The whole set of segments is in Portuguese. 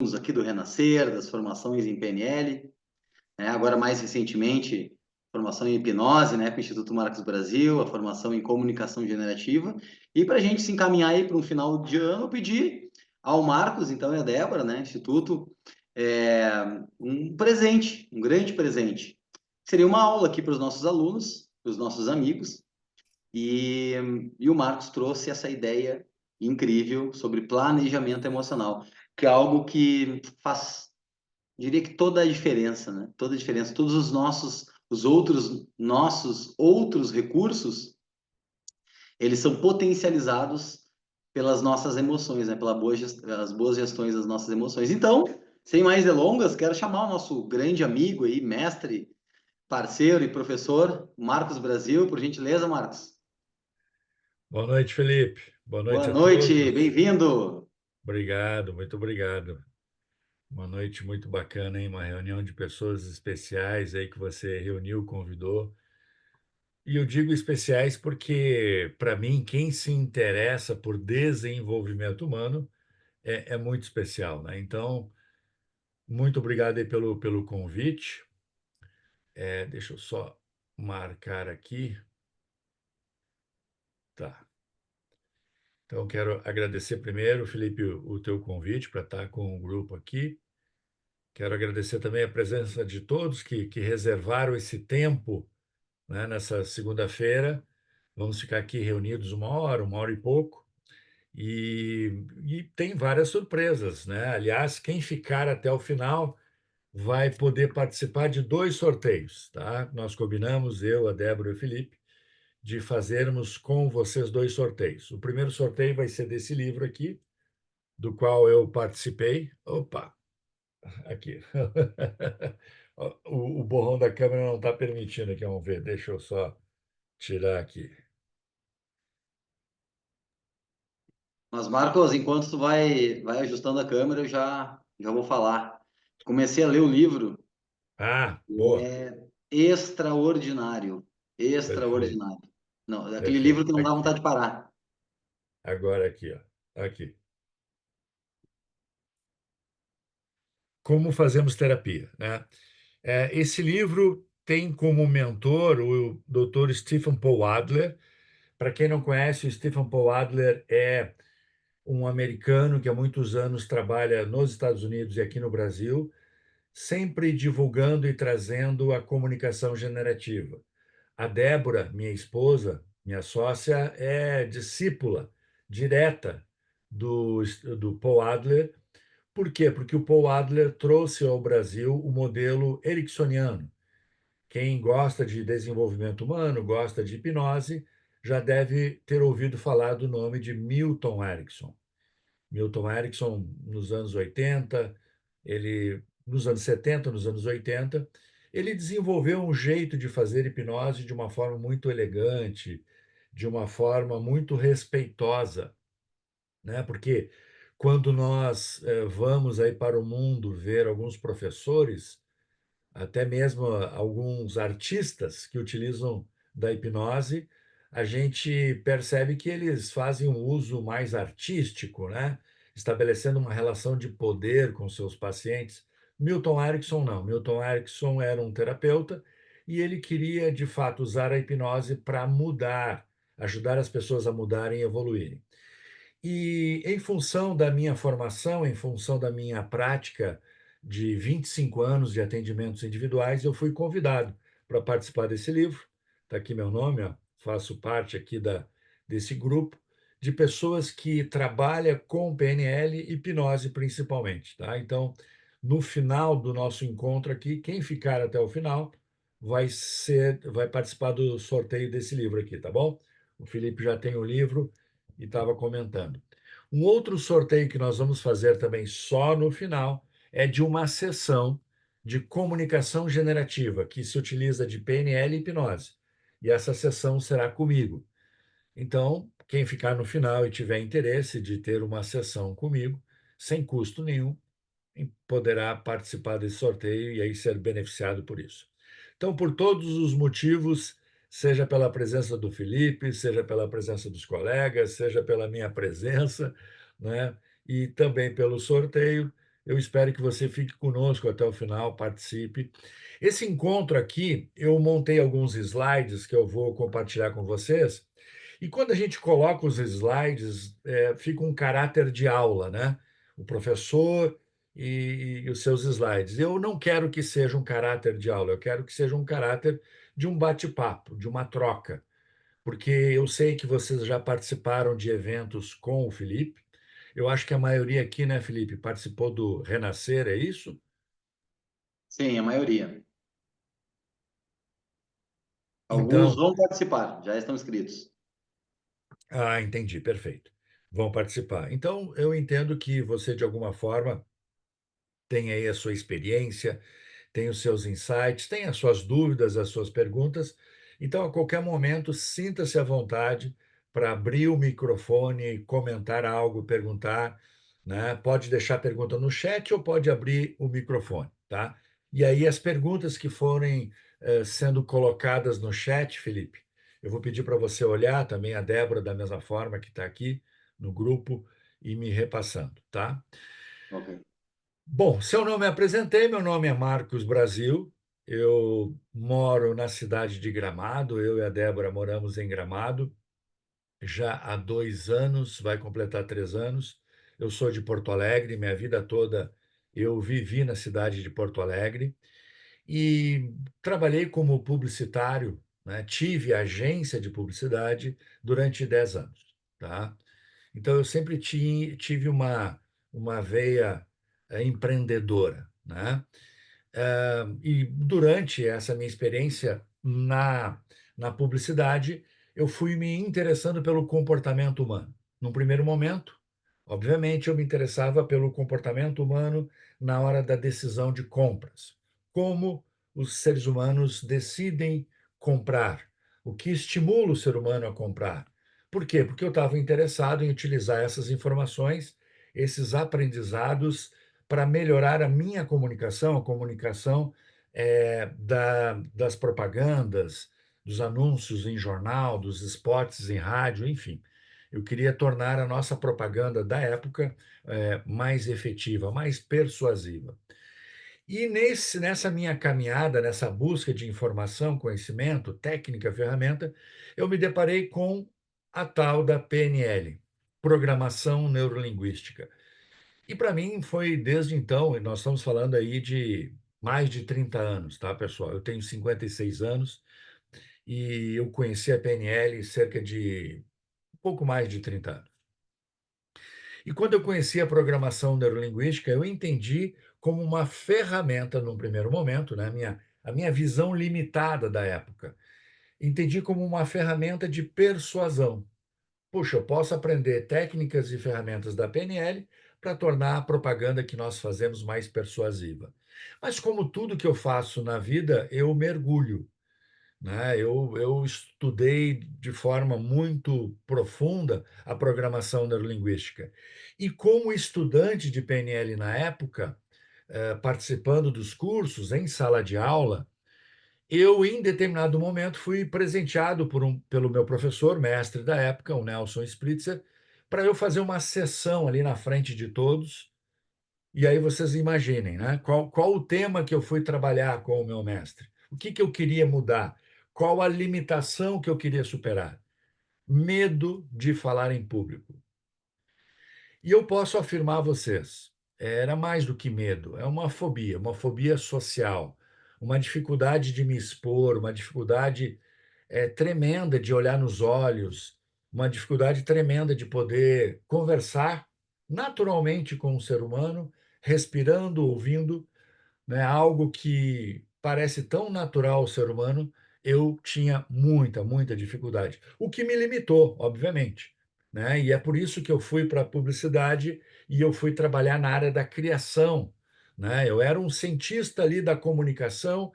alunos aqui do Renascer, das formações em PNL, né? Agora mais recentemente, formação em hipnose, né, com o Instituto Marcos Brasil, a formação em comunicação generativa. E para a gente se encaminhar aí para um final de ano, eu pedi ao Marcos, então, e a Débora, né, Instituto, é, um presente, um grande presente. Seria uma aula aqui para os nossos alunos, para os nossos amigos, e, e o Marcos trouxe essa ideia incrível sobre planejamento emocional, que é algo que faz, diria que toda a diferença, né? Toda a diferença, todos os nossos outros recursos, eles são potencializados pelas nossas emoções, né? Pelas boas gestões das nossas emoções. Então, sem mais delongas, quero chamar o nosso grande amigo aí, mestre, parceiro e professor, Marcos Brasil, por gentileza, Marcos. Boa noite, Felipe. Boa Boa noite a noite, todos. bem-vindo. Obrigado, muito obrigado. Uma noite muito bacana, hein? Uma reunião de pessoas especiais aí que você reuniu, convidou. E eu digo especiais porque, para mim, quem se interessa por desenvolvimento humano é muito especial, né? Então, muito obrigado aí pelo convite. Deixa eu só marcar aqui. Tá. Então, quero agradecer primeiro, Felipe, o teu convite para estar com o grupo aqui. Quero agradecer também a presença de todos que reservaram esse tempo, né, nessa segunda-feira. Vamos ficar aqui reunidos uma hora e pouco, e tem várias surpresas, né? Aliás, quem ficar até o final vai poder participar de dois sorteios, tá? Nós combinamos, eu, a Débora e o Felipe, de fazermos com vocês dois sorteios. O primeiro sorteio vai ser desse livro aqui, do qual eu participei. Opa! Aqui. O borrão da câmera não está permitindo aqui, vamos ver. Deixa eu só tirar aqui. Mas, Marcos, enquanto tu vai ajustando a câmera, eu já vou falar. Comecei a ler o livro, Ah, boa. é extraordinário, Perfeito, extraordinário. Não, é aquele livro perfeito. que não dá Aqui. vontade de parar. Agora aqui, ó. Aqui. Como fazemos terapia, né? Esse livro tem como mentor o Dr. Stephen Paul Adler. Para quem não conhece, o Stephen Paul Adler é um americano que há muitos anos trabalha nos Estados Unidos e aqui no Brasil, sempre divulgando e trazendo a comunicação generativa. A Débora, minha esposa, minha sócia, é discípula direta do Paul Adler. Por quê? Porque o Paul Adler trouxe ao Brasil o modelo ericksoniano. Quem gosta de desenvolvimento humano, gosta de hipnose, já deve ter ouvido falar do nome de Milton Erickson. Milton Erickson, nos anos 80, nos anos 70, nos anos 80, ele desenvolveu um jeito de fazer hipnose de uma forma muito elegante, de uma forma muito respeitosa, né? Porque quando nós vamos aí para o mundo ver alguns professores, até mesmo alguns artistas que utilizam da hipnose, a gente percebe que eles fazem um uso mais artístico, né? Estabelecendo uma relação de poder com seus pacientes. Milton Erickson não. Milton Erickson era um terapeuta e ele queria, de fato, usar a hipnose para mudar, ajudar as pessoas a mudarem e evoluírem. E em função da minha formação, em função da minha prática de 25 anos de atendimentos individuais, eu fui convidado para participar desse livro. Está aqui meu nome, ó. Faço parte aqui desse grupo de pessoas que trabalham com PNL e hipnose principalmente, tá? Então, no final do nosso encontro aqui, quem ficar até o final vai participar do sorteio desse livro aqui, tá bom? O Felipe já tem o livro e estava comentando. Um outro sorteio que nós vamos fazer também só no final é de uma sessão de comunicação generativa, que se utiliza de PNL e hipnose. E essa sessão será comigo. Então, quem ficar no final e tiver interesse de ter uma sessão comigo, sem custo nenhum, poderá participar desse sorteio e aí ser beneficiado por isso. Então, por todos os motivos, seja pela presença do Felipe, seja pela presença dos colegas, seja pela minha presença, né, e também pelo sorteio, Eu espero que você fique conosco até o final, participe. Esse encontro aqui, eu montei alguns slides que eu vou compartilhar com vocês. E quando a gente coloca os slides, fica um caráter de aula, né? O professor e os seus slides. Eu não quero que seja um caráter de aula, eu quero que seja um caráter de um bate-papo, de uma troca, porque eu sei que vocês já participaram de eventos com o Felipe. Eu acho que a maioria aqui, né, Felipe, participou do Renascer, é isso? Sim, a maioria. Alguns Então, vão participar, já estão inscritos. entendi, perfeito. Vão participar. Então, eu entendo que você, de alguma forma, tem aí a sua experiência, tem os seus insights, tem as suas dúvidas, as suas perguntas. Então, a qualquer momento, sinta-se à vontade para abrir o microfone, comentar algo, perguntar, né? Pode deixar a pergunta no chat ou pode abrir o microfone, tá? E aí, as perguntas que forem sendo colocadas no chat, Felipe, eu vou pedir para você olhar também a Débora, da mesma forma que está aqui no grupo, e me repassando, tá? Ok. Bom, se eu não me apresentei, meu nome é Marcos Brasil. Eu moro na cidade de Gramado. Eu e a Débora moramos em Gramado já há 2 anos, vai completar 3 anos. Eu sou de Porto Alegre, minha vida toda eu vivi na cidade de Porto Alegre e trabalhei como publicitário, né? Tive agência de publicidade durante 10 anos, tá? Então, eu sempre tive uma veia empreendedora, né? E durante essa minha experiência na publicidade, eu fui me interessando pelo comportamento humano. Num primeiro momento, obviamente, eu me interessava pelo comportamento humano na hora da decisão de compras. Como os seres humanos decidem comprar, o que estimula o ser humano a comprar. Por quê? Porque eu estava interessado em utilizar essas informações, esses aprendizados para melhorar a minha comunicação, a comunicação das propagandas, dos anúncios em jornal, dos spots em rádio, enfim. Eu queria tornar a nossa propaganda da época mais efetiva, mais persuasiva. E nessa minha caminhada, nessa busca de informação, conhecimento, técnica, ferramenta, eu me deparei com a tal da PNL, Programação Neurolinguística. E para mim foi desde então, e nós estamos falando aí de mais de 30 anos, tá, pessoal? Eu tenho 56 anos e eu conheci a PNL cerca de um pouco mais de 30 anos. E quando eu conheci a programação neurolinguística, eu entendi como uma ferramenta, num primeiro momento, né, a minha visão limitada da época, entendi como uma ferramenta de persuasão. Puxa, eu posso aprender técnicas e ferramentas da PNL para tornar a propaganda que nós fazemos mais persuasiva. Mas, como tudo que eu faço na vida, eu mergulho, né? Eu estudei de forma muito profunda a programação neurolinguística. E, como estudante de PNL na época, participando dos cursos em sala de aula, eu, em determinado momento, fui presenteado pelo meu professor, mestre da época, o Nelson Spritzer, para eu fazer uma sessão ali na frente de todos. E aí vocês imaginem, né? Qual o tema que eu fui trabalhar com o meu mestre? O que eu queria mudar? Qual a limitação que eu queria superar? Medo de falar em público. E eu posso afirmar a vocês, era mais do que medo, é uma fobia social, uma dificuldade de me expor, uma dificuldade tremenda de olhar nos olhos, uma dificuldade tremenda de poder conversar naturalmente com o ser humano, respirando, ouvindo, né, algo que parece tão natural ao ser humano, eu tinha muita, muita dificuldade. O que me limitou, obviamente, né? E é por isso que eu fui para a publicidade e eu fui trabalhar na área da criação, né? Eu era um cientista ali da comunicação,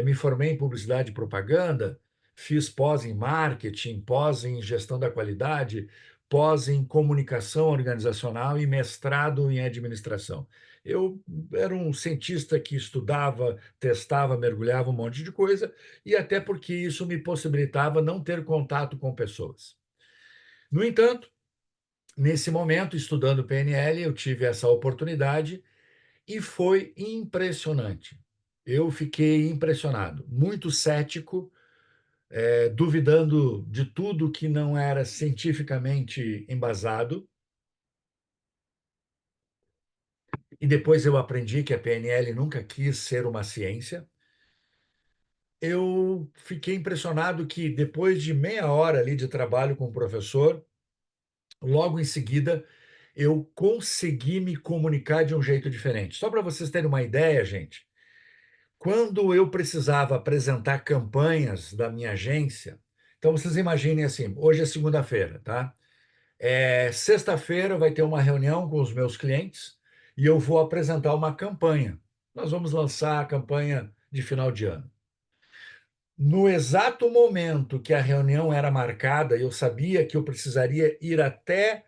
me formei em publicidade e propaganda, fiz pós em marketing, pós em gestão da qualidade, pós em comunicação organizacional e mestrado em administração. Eu era um cientista que estudava, testava, mergulhava um monte de coisa, e até porque isso me possibilitava não ter contato com pessoas. No entanto, nesse momento, estudando PNL, eu tive essa oportunidade E foi impressionante. Eu fiquei impressionado, muito cético, duvidando de tudo que não era cientificamente embasado. E depois eu aprendi que a PNL nunca quis ser uma ciência. Eu fiquei impressionado que depois de meia hora ali de trabalho com o professor, logo em seguida eu consegui me comunicar de um jeito diferente. Só para vocês terem uma ideia, gente, quando eu precisava apresentar campanhas da minha agência, então vocês imaginem assim, hoje é segunda-feira, tá? Sexta-feira vai ter uma reunião com os meus clientes e eu vou apresentar uma campanha. Nós vamos lançar a campanha de final de ano. No exato momento que a reunião era marcada, eu sabia que eu precisaria ir até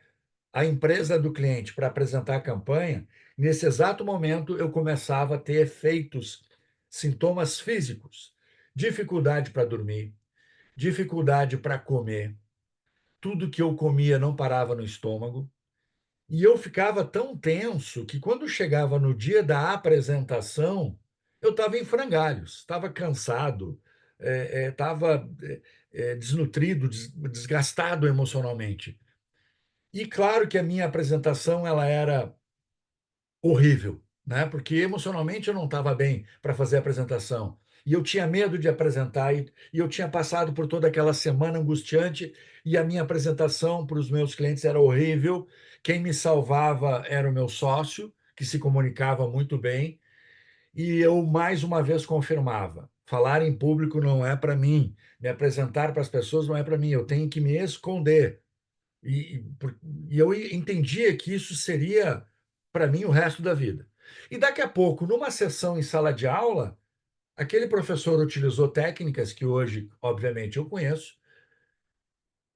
a empresa do cliente para apresentar a campanha. Nesse exato momento, eu começava a ter efeitos, sintomas físicos, dificuldade para dormir, dificuldade para comer, tudo que eu comia não parava no estômago. E eu ficava tão tenso que quando chegava no dia da apresentação, eu estava em frangalhos, estava cansado, estava desnutrido, desgastado emocionalmente. E claro que a minha apresentação ela era horrível, né? Porque emocionalmente eu não estava bem para fazer a apresentação. E eu tinha medo de apresentar, e eu tinha passado por toda aquela semana angustiante, e a minha apresentação para os meus clientes era horrível. Quem me salvava era o meu sócio, que se comunicava muito bem, e eu mais uma vez confirmava: falar em público não é para mim, me apresentar para as pessoas não é para mim, eu tenho que me esconder. E eu entendia que isso seria para mim o resto da vida. E daqui a pouco, numa sessão em sala de aula, aquele professor utilizou técnicas que hoje, obviamente, eu conheço,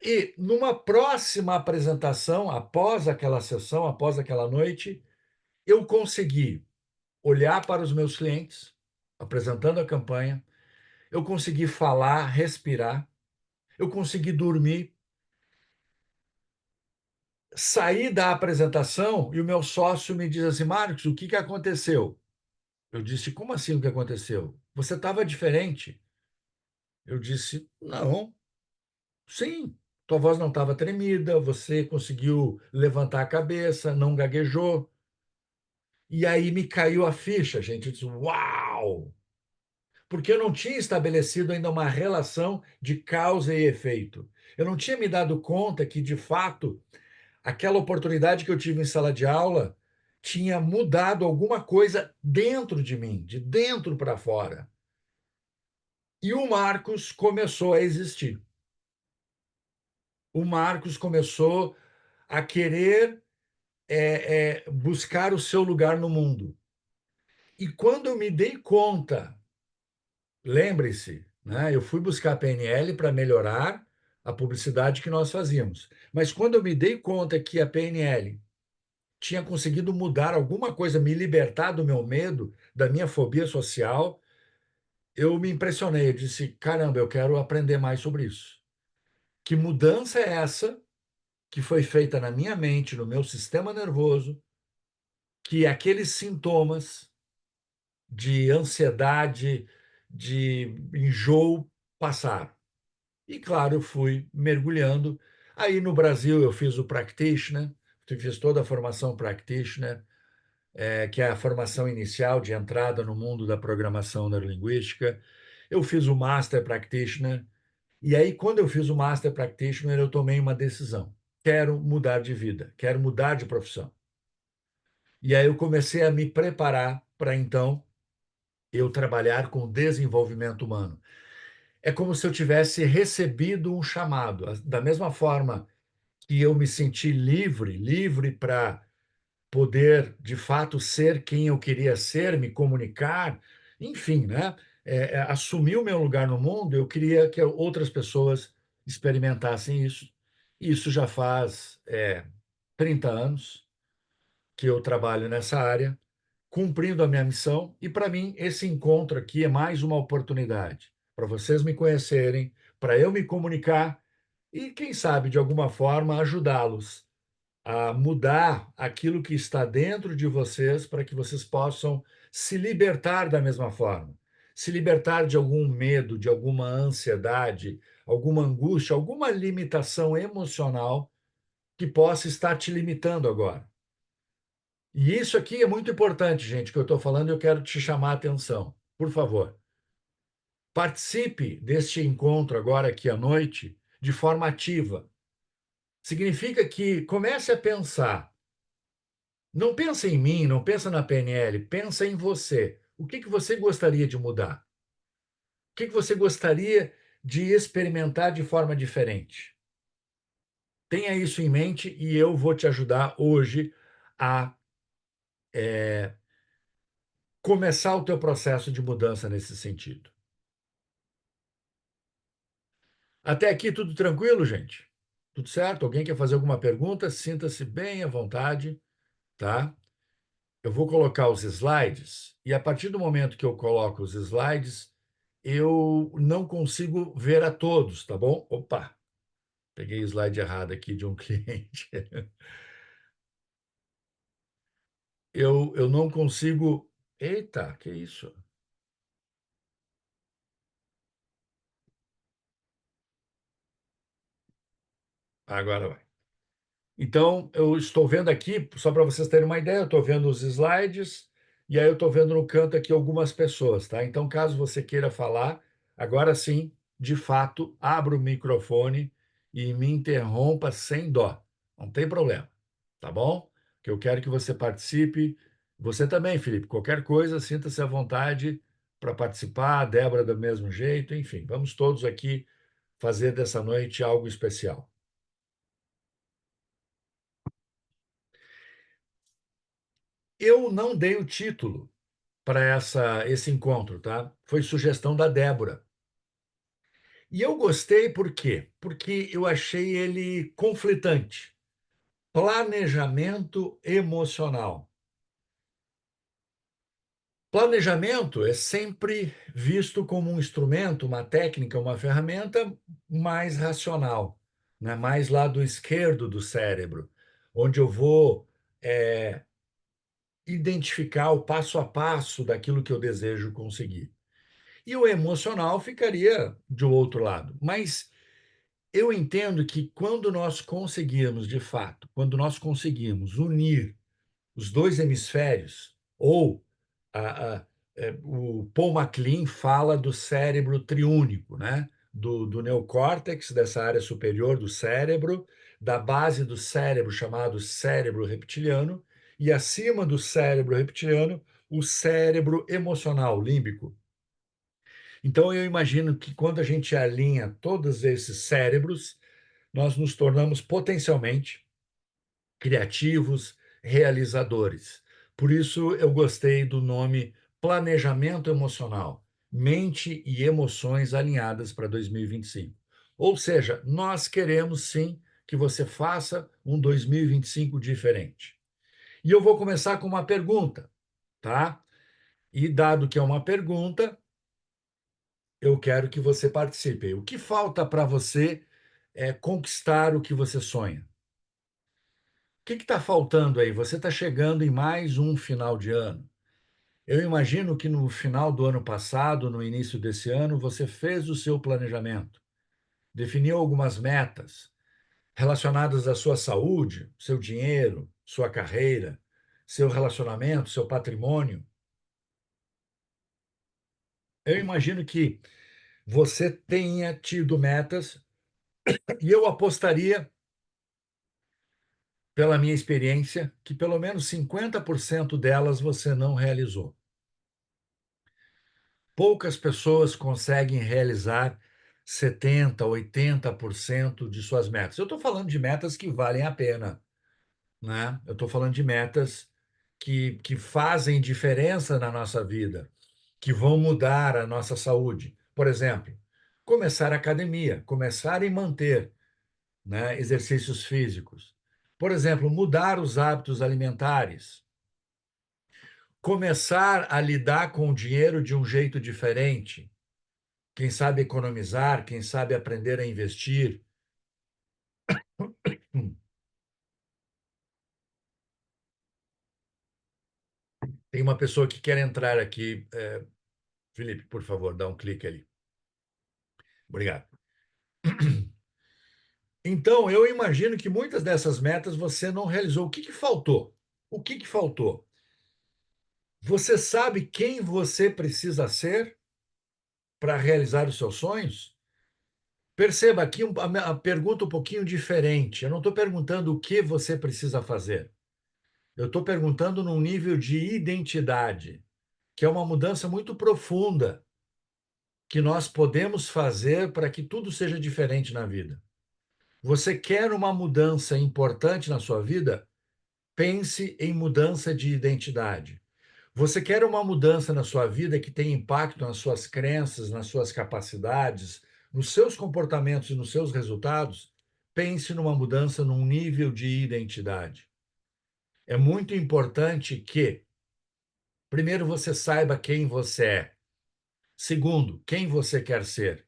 e numa próxima apresentação, após aquela sessão, após aquela noite, eu consegui olhar para os meus clientes, apresentando a campanha, eu consegui falar, respirar, eu consegui dormir, saí da apresentação e o meu sócio me diz assim: Marcos, o que que aconteceu? Eu disse: como assim o que aconteceu? Você estava diferente. Eu disse: não, sim, tua voz não estava tremida, você conseguiu levantar a cabeça, não gaguejou. E aí me caiu a ficha, gente. Eu disse: uau! Porque eu não tinha estabelecido ainda uma relação de causa e efeito. Eu não tinha me dado conta que, de fato, aquela oportunidade que eu tive em sala de aula tinha mudado alguma coisa dentro de mim, de dentro para fora. E o Marcos começou a existir. O Marcos começou a querer buscar o seu lugar no mundo. E quando eu me dei conta, lembre-se, né, eu fui buscar a PNL para melhorar a publicidade que nós fazíamos. Mas quando eu me dei conta que a PNL tinha conseguido mudar alguma coisa, me libertar do meu medo, da minha fobia social, eu me impressionei. Eu disse: caramba, eu quero aprender mais sobre isso. Que mudança é essa que foi feita na minha mente, no meu sistema nervoso, que aqueles sintomas de ansiedade, de enjoo passaram? E claro, eu fui mergulhando. Aí no Brasil eu fiz o practitioner, fiz toda a formação practitioner, que é a formação inicial de entrada no mundo da programação neurolinguística. Eu fiz o Master Practitioner, e aí, quando eu fiz o Master Practitioner, eu tomei uma decisão. Quero mudar de vida, quero mudar de profissão. E aí eu comecei a me preparar para então eu trabalhar com desenvolvimento humano. É como se eu tivesse recebido um chamado, da mesma forma que eu me senti livre, livre para poder, de fato, ser quem eu queria ser, me comunicar, enfim, né? Assumir o meu lugar no mundo, eu queria que outras pessoas experimentassem isso. Isso já faz 30 anos que eu trabalho nessa área, cumprindo a minha missão, e para mim esse encontro aqui é mais uma oportunidade para vocês me conhecerem, para eu me comunicar e, quem sabe, de alguma forma, ajudá-los a mudar aquilo que está dentro de vocês para que vocês possam se libertar da mesma forma. Se libertar de algum medo, de alguma ansiedade, alguma angústia, alguma limitação emocional que possa estar te limitando agora. E isso aqui é muito importante, gente, que eu estou falando, e eu quero te chamar a atenção. Por favor, participe deste encontro agora aqui à noite de forma ativa. Significa que comece a pensar. Não pensa em mim, não pensa na PNL, pensa em você. O que que você gostaria de mudar? O que que você gostaria de experimentar de forma diferente? Tenha isso em mente e eu vou te ajudar hoje a começar o teu processo de mudança nesse sentido. Até aqui tudo tranquilo, gente? Tudo certo? Alguém quer fazer alguma pergunta? Sinta-se bem à vontade, tá? Eu vou colocar os slides e a partir do momento que eu coloco os slides, eu não consigo ver a todos, tá bom? Opa, peguei o slide errado aqui de um cliente. Eu não consigo. Eita, que isso? Agora vai. Então, eu estou vendo aqui, só para vocês terem uma ideia, eu estou vendo os slides e aí eu estou vendo no canto aqui algumas pessoas, tá? Então, caso você queira falar, agora sim, de fato, abra o microfone e me interrompa sem dó. Não tem problema, tá bom? Que eu quero que você participe. Você também, Felipe, qualquer coisa, sinta-se à vontade para participar, a Débora do mesmo jeito, enfim, vamos todos aqui fazer dessa noite algo especial. Eu não dei o título para esse encontro, tá? Foi sugestão da Débora. E eu gostei por quê? Porque eu achei ele conflitante. Planejamento emocional. Planejamento é sempre visto como um instrumento, uma técnica, uma ferramenta mais racional, né? Mais lado esquerdo do cérebro, onde eu vou identificar o passo a passo daquilo que eu desejo conseguir. E o emocional ficaria do outro lado. Mas eu entendo que quando nós conseguirmos, de fato, quando nós conseguirmos unir os dois hemisférios, ou o Paul MacLean fala do cérebro triúnico, né? Do neocórtex, dessa área superior do cérebro, da base do cérebro chamado cérebro reptiliano, e acima do cérebro reptiliano, o cérebro emocional, límbico. Então, eu imagino que quando a gente alinha todos esses cérebros, nós nos tornamos potencialmente criativos, realizadores. Por isso, eu gostei do nome Planejamento Emocional, mente e emoções alinhadas para 2025. Ou seja, nós queremos sim que você faça um 2025 diferente. E eu vou começar com uma pergunta, tá? E dado que é uma pergunta, eu quero que você participe. O que falta para você conquistar o que você sonha? O que está faltando aí? Você está chegando em mais um final de ano. Eu imagino que no final do ano passado, no início desse ano, você fez o seu planejamento, definiu algumas metas relacionadas à sua saúde, seu dinheiro, sua carreira, seu relacionamento, seu patrimônio. Eu imagino que você tenha tido metas e eu apostaria pela minha experiência, que pelo menos 50% delas você não realizou. Poucas pessoas conseguem realizar 70, 80% de suas metas. Eu estou falando de metas que valem a pena, né? Eu estou falando de metas que fazem diferença na nossa vida, que vão mudar a nossa saúde. Por exemplo, começar a academia, começar e manter, né, exercícios físicos. Por exemplo, mudar os hábitos alimentares, começar a lidar com o dinheiro de um jeito diferente, quem sabe economizar, quem sabe aprender a investir. Tem uma pessoa que quer entrar aqui. Felipe, por favor, dá um clique ali. Obrigado. Então, eu imagino que muitas dessas metas você não realizou. O que que faltou? O que que faltou? Você sabe quem você precisa ser para realizar os seus sonhos? Perceba aqui a pergunta um pouquinho diferente. Eu não estou perguntando o que você precisa fazer. Eu estou perguntando num nível de identidade, que é uma mudança muito profunda que nós podemos fazer para que tudo seja diferente na vida. Você quer uma mudança importante na sua vida? Pense em mudança de identidade. Você quer uma mudança na sua vida que tenha impacto nas suas crenças, nas suas capacidades, nos seus comportamentos e nos seus resultados? Pense numa mudança num nível de identidade. É muito importante que, primeiro, você saiba quem você é. Segundo, quem você quer ser.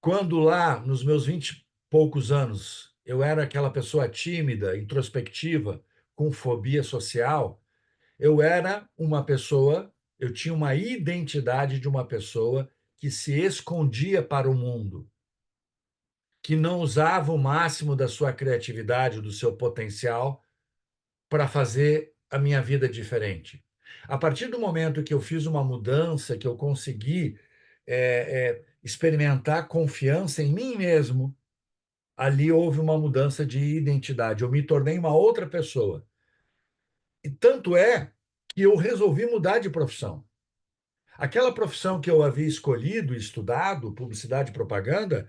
Quando lá, nos meus 20 e poucos anos, eu era aquela pessoa tímida, introspectiva, com fobia social, eu era uma pessoa, eu tinha uma identidade de uma pessoa que se escondia para o mundo, que não usava o máximo da sua criatividade, do seu potencial, para fazer a minha vida diferente. A partir do momento que eu fiz uma mudança, que eu consegui experimentar confiança em mim mesmo, ali houve uma mudança de identidade. Eu me tornei uma outra pessoa. E tanto é que eu resolvi mudar de profissão. Aquela profissão que eu havia escolhido, estudado, publicidade e propaganda,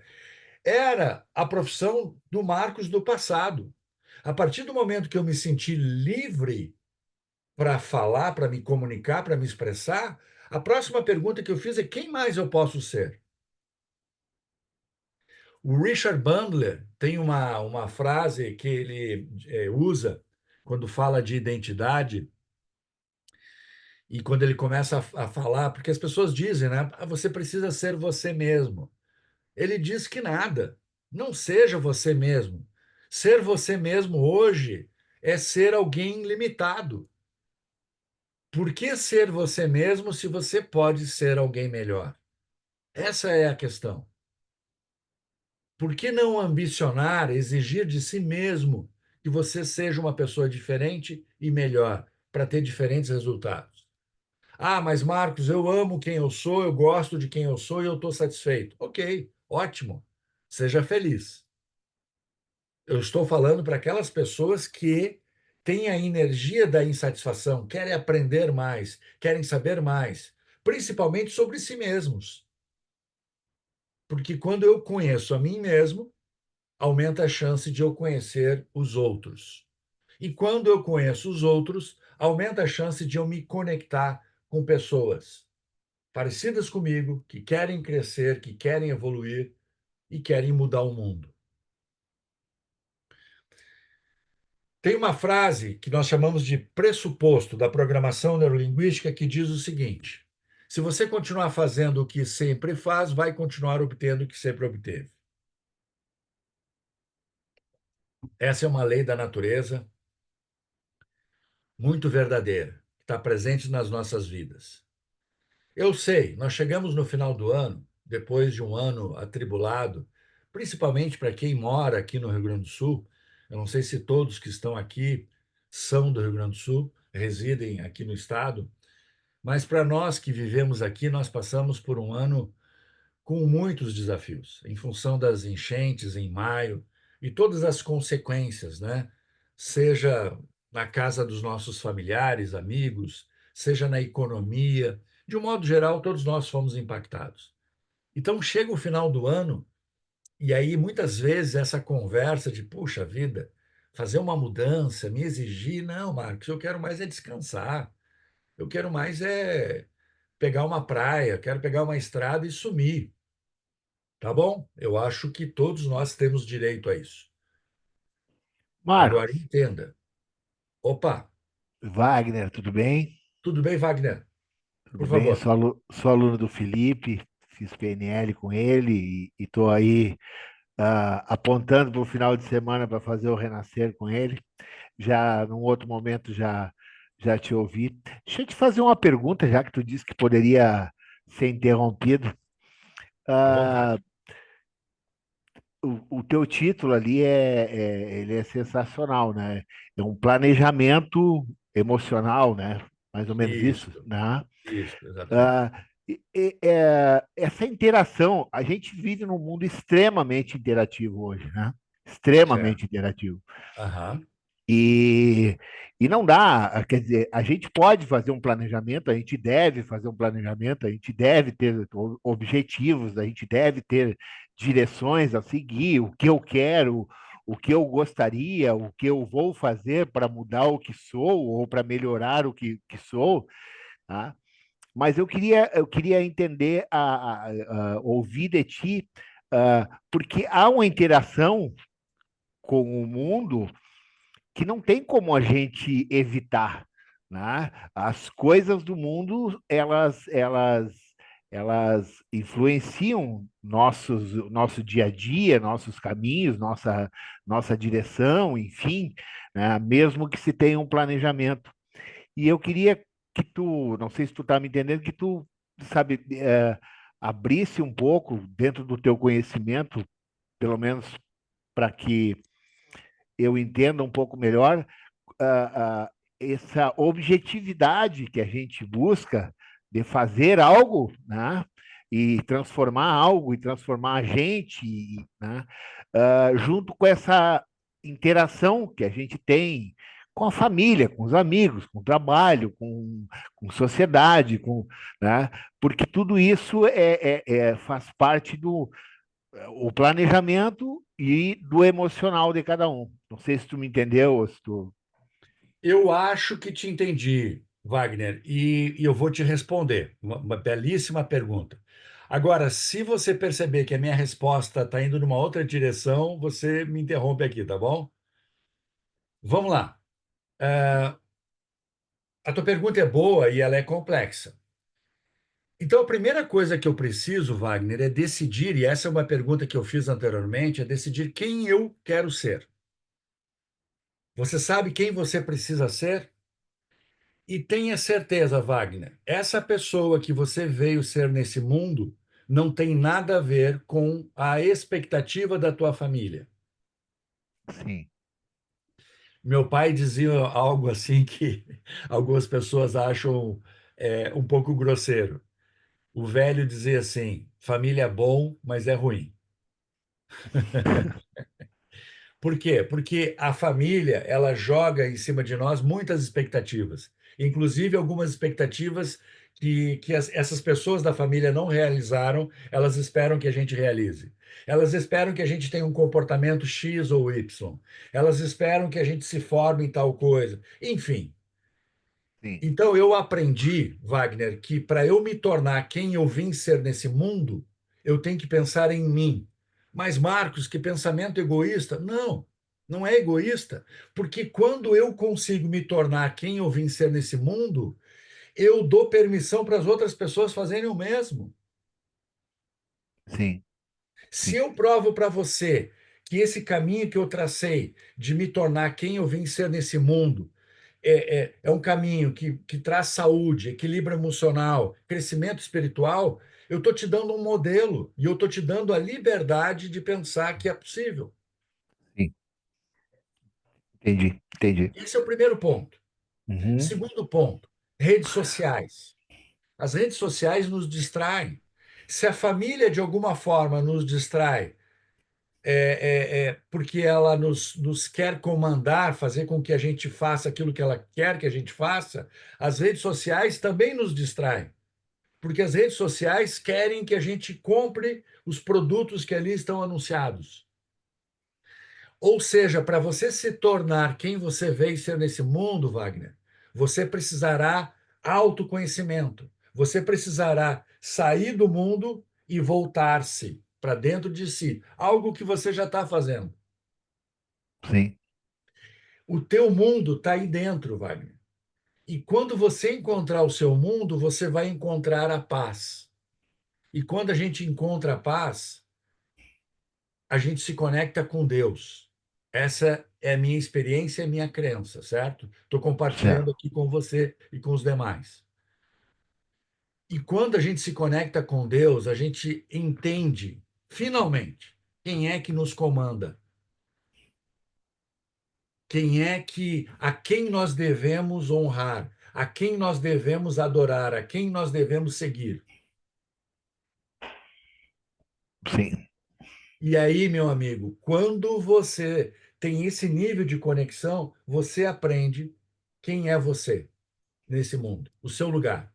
era a profissão do Marcos do passado. A partir do momento que eu me senti livre para falar, para me comunicar, para me expressar, a próxima pergunta que eu fiz é: quem mais eu posso ser? O Richard Bandler tem uma frase que ele usa quando fala de identidade e quando ele começa a falar, porque as pessoas dizem, né? Ah, você precisa ser você mesmo. Ele diz que nada. Não seja você mesmo. Ser você mesmo hoje é ser alguém limitado. Por que ser você mesmo se você pode ser alguém melhor? Essa é a questão. Por que não ambicionar, exigir de si mesmo que você seja uma pessoa diferente e melhor, para ter diferentes resultados? Ah, mas Marcos, eu amo quem eu sou, eu gosto de quem eu sou e eu estou satisfeito. Ok, ótimo. Seja feliz. Eu estou falando para aquelas pessoas que têm a energia da insatisfação, querem aprender mais, querem saber mais, principalmente sobre si mesmos. Porque quando eu conheço a mim mesmo, aumenta a chance de eu conhecer os outros. E quando eu conheço os outros, aumenta a chance de eu me conectar com pessoas parecidas comigo, que querem crescer, que querem evoluir e querem mudar o mundo. Tem uma frase que nós chamamos de pressuposto da programação neurolinguística que diz o seguinte: se você continuar fazendo o que sempre faz, vai continuar obtendo o que sempre obteve. Essa é uma lei da natureza muito verdadeira, que está presente nas nossas vidas. Eu sei, nós chegamos no final do ano, depois de um ano atribulado, principalmente para quem mora aqui no Rio Grande do Sul. Eu não sei se todos que estão aqui são do Rio Grande do Sul, residem aqui no estado, mas para nós que vivemos aqui, nós passamos por um ano com muitos desafios, em função das enchentes em maio e todas as consequências, né? Seja na casa dos nossos familiares, amigos, seja na economia, de um modo geral, todos nós fomos impactados. Então chega o final do ano e aí muitas vezes essa conversa de puxa vida, fazer uma mudança, me exigir, não, Marcos, eu quero mais é descansar. Eu quero mais é pegar uma praia, quero pegar uma estrada e sumir. Tá bom? Eu acho que todos nós temos direito a isso. Agora, Marcos, entenda. Opa, Wagner, tudo bem? tudo bem, Wagner? Por Tudo bem, eu favor. sou aluno do Felipe, fiz PNL com ele e estou aí apontando para o final de semana para fazer o renascer com ele. Já num outro momento já já te ouvi. Deixa eu te fazer uma pergunta, já que tu disse que poderia ser interrompido. À vontade. Ah, o teu título ali ele é sensacional, né? É um planejamento emocional, né? Mais ou menos isso, Isso, né? isso, exatamente. Ah, essa interação, a gente vive num mundo extremamente interativo hoje, né? Certo. Extremamente interativo. Aham. E, e não dá, quer dizer, a gente pode fazer um planejamento, a gente deve fazer um planejamento, a gente deve ter objetivos, a gente deve ter direções a seguir, o que eu quero, o que eu gostaria, o que eu vou fazer para mudar o que sou ou para melhorar o que sou, tá? Mas eu queria entender, ouvir de ti, porque há uma interação com o mundo que não tem como a gente evitar, né? As coisas do mundo, elas influenciam nosso dia a dia, nossos caminhos, nossa direção, enfim, né? Mesmo que se tenha um planejamento. E eu queria que tu, não sei se tu está me entendendo, que tu, sabe, abrisse um pouco dentro do teu conhecimento, pelo menos para que eu entenda um pouco melhor, essa objetividade que a gente busca de fazer algo, né? E transformar algo, e transformar a gente, né? Junto com essa interação que a gente tem com a família, com os amigos, com o trabalho, com sociedade, né? Porque tudo isso faz parte do o planejamento e do emocional de cada um. Não sei se tu me entendeu, ou se tu... Eu acho que te entendi, Wagner, e eu vou te responder. Uma belíssima pergunta. Agora, se você perceber que a minha resposta está indo numa outra direção, você me interrompe aqui, tá bom? Vamos lá. A tua pergunta é boa e ela é complexa. Então, a primeira coisa que eu preciso, Wagner, é decidir, e essa é uma pergunta que eu fiz anteriormente, é decidir quem eu quero ser. Você sabe quem você precisa ser? E tenha certeza, Wagner, essa pessoa que você veio ser nesse mundo não tem nada a ver com a expectativa da tua família. Sim, Meu pai dizia algo assim que algumas pessoas acham um pouco grosseiro. O velho dizia assim: família é bom, mas é ruim. Por quê? Porque a família, ela joga em cima de nós muitas expectativas, inclusive algumas expectativas que essas pessoas da família não realizaram, elas esperam que a gente realize. Elas esperam que a gente tenha um comportamento X ou Y. Elas esperam que a gente se forme em tal coisa. Enfim, sim, então eu aprendi, Wagner, que para eu me tornar quem eu vim ser nesse mundo, eu tenho que pensar em mim. Mas, Marcos, que pensamento egoísta? Não, não é egoísta, porque quando eu consigo me tornar quem eu vim ser nesse mundo, eu dou permissão para as outras pessoas fazerem o mesmo. sim, Se sim, eu provo para você que esse caminho que eu tracei de me tornar quem eu vim ser nesse mundo é um caminho que traz saúde, equilíbrio emocional, crescimento espiritual, eu estou te dando um modelo e eu estou te dando a liberdade de pensar que é possível. sim. Entendi, entendi. Esse é o primeiro ponto. Uhum, Segundo ponto, redes sociais. As redes sociais nos distraem. Se a família, de alguma forma, nos distrai, porque ela nos quer comandar, fazer com que a gente faça aquilo que ela quer que a gente faça, as redes sociais também nos distraem. Porque as redes sociais querem que a gente compre os produtos que ali estão anunciados. Ou seja, para você se tornar quem você veio ser nesse mundo, Wagner, você precisará autoconhecimento. Você precisará sair do mundo e voltar-se para dentro de si, algo que você já está fazendo. sim, O teu mundo está aí dentro, Wagner. E quando você encontrar o seu mundo, você vai encontrar a paz. E quando a gente encontra a paz, a gente se conecta com Deus. Essa é a minha experiência e a minha crença, certo? Estou compartilhando Certo. aqui com você e com os demais. E quando a gente se conecta com Deus, a gente entende, finalmente, quem é que nos comanda, quem é que, a quem nós devemos honrar, a quem nós devemos adorar, a quem nós devemos seguir. Sim, E aí, meu amigo, quando você tem esse nível de conexão, você aprende quem é você nesse mundo, o seu lugar.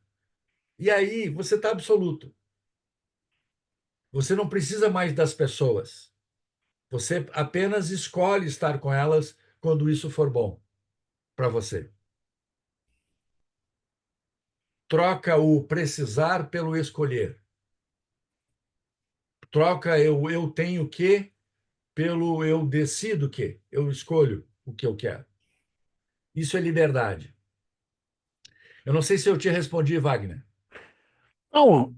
E aí você está absoluto. Você não precisa mais das pessoas. Você apenas escolhe estar com elas quando isso for bom para você. Troca o precisar pelo escolher. Troca eu tenho que pelo eu decido que. Eu escolho o que eu quero. Isso é liberdade. Eu não sei se eu te respondi, Wagner. não,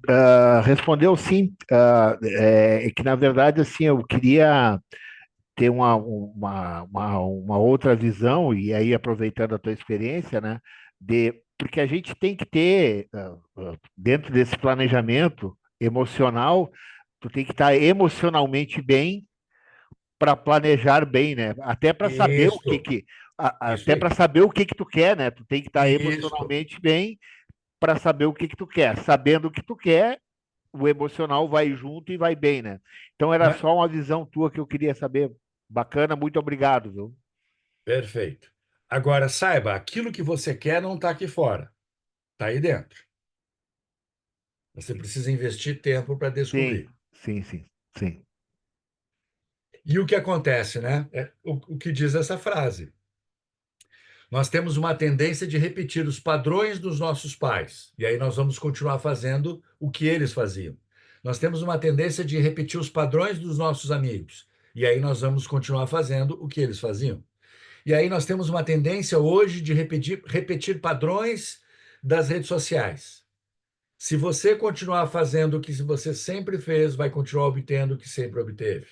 respondeu sim. É que, na verdade, assim, eu queria ter uma outra visão, e aí, aproveitando a tua experiência, né, porque a gente tem que ter, dentro desse planejamento emocional, tu tem que estar emocionalmente bem para planejar bem, né? Até para saber o que Isso, que, isso até aí. para saber o que que tu quer, né? Tu tem que estar Isso. emocionalmente bem para saber o que que tu quer. Sabendo o que tu quer, o emocional vai junto e vai bem, né? Então era Mas- só uma visão tua que eu queria saber. Bacana, muito obrigado, viu? Perfeito. Agora, saiba, aquilo que você quer não está aqui fora, está aí dentro. Você precisa investir tempo para Sim, descobrir. sim, sim, sim. E o que acontece, né? É o que diz essa frase. Nós temos uma tendência de repetir os padrões dos nossos pais, e aí nós vamos continuar fazendo o que eles faziam. Nós temos uma tendência de repetir os padrões dos nossos amigos, e aí nós vamos continuar fazendo o que eles faziam. E aí nós temos uma tendência hoje de repetir padrões das redes sociais. Se você continuar fazendo o que você sempre fez, vai continuar obtendo o que sempre obteve.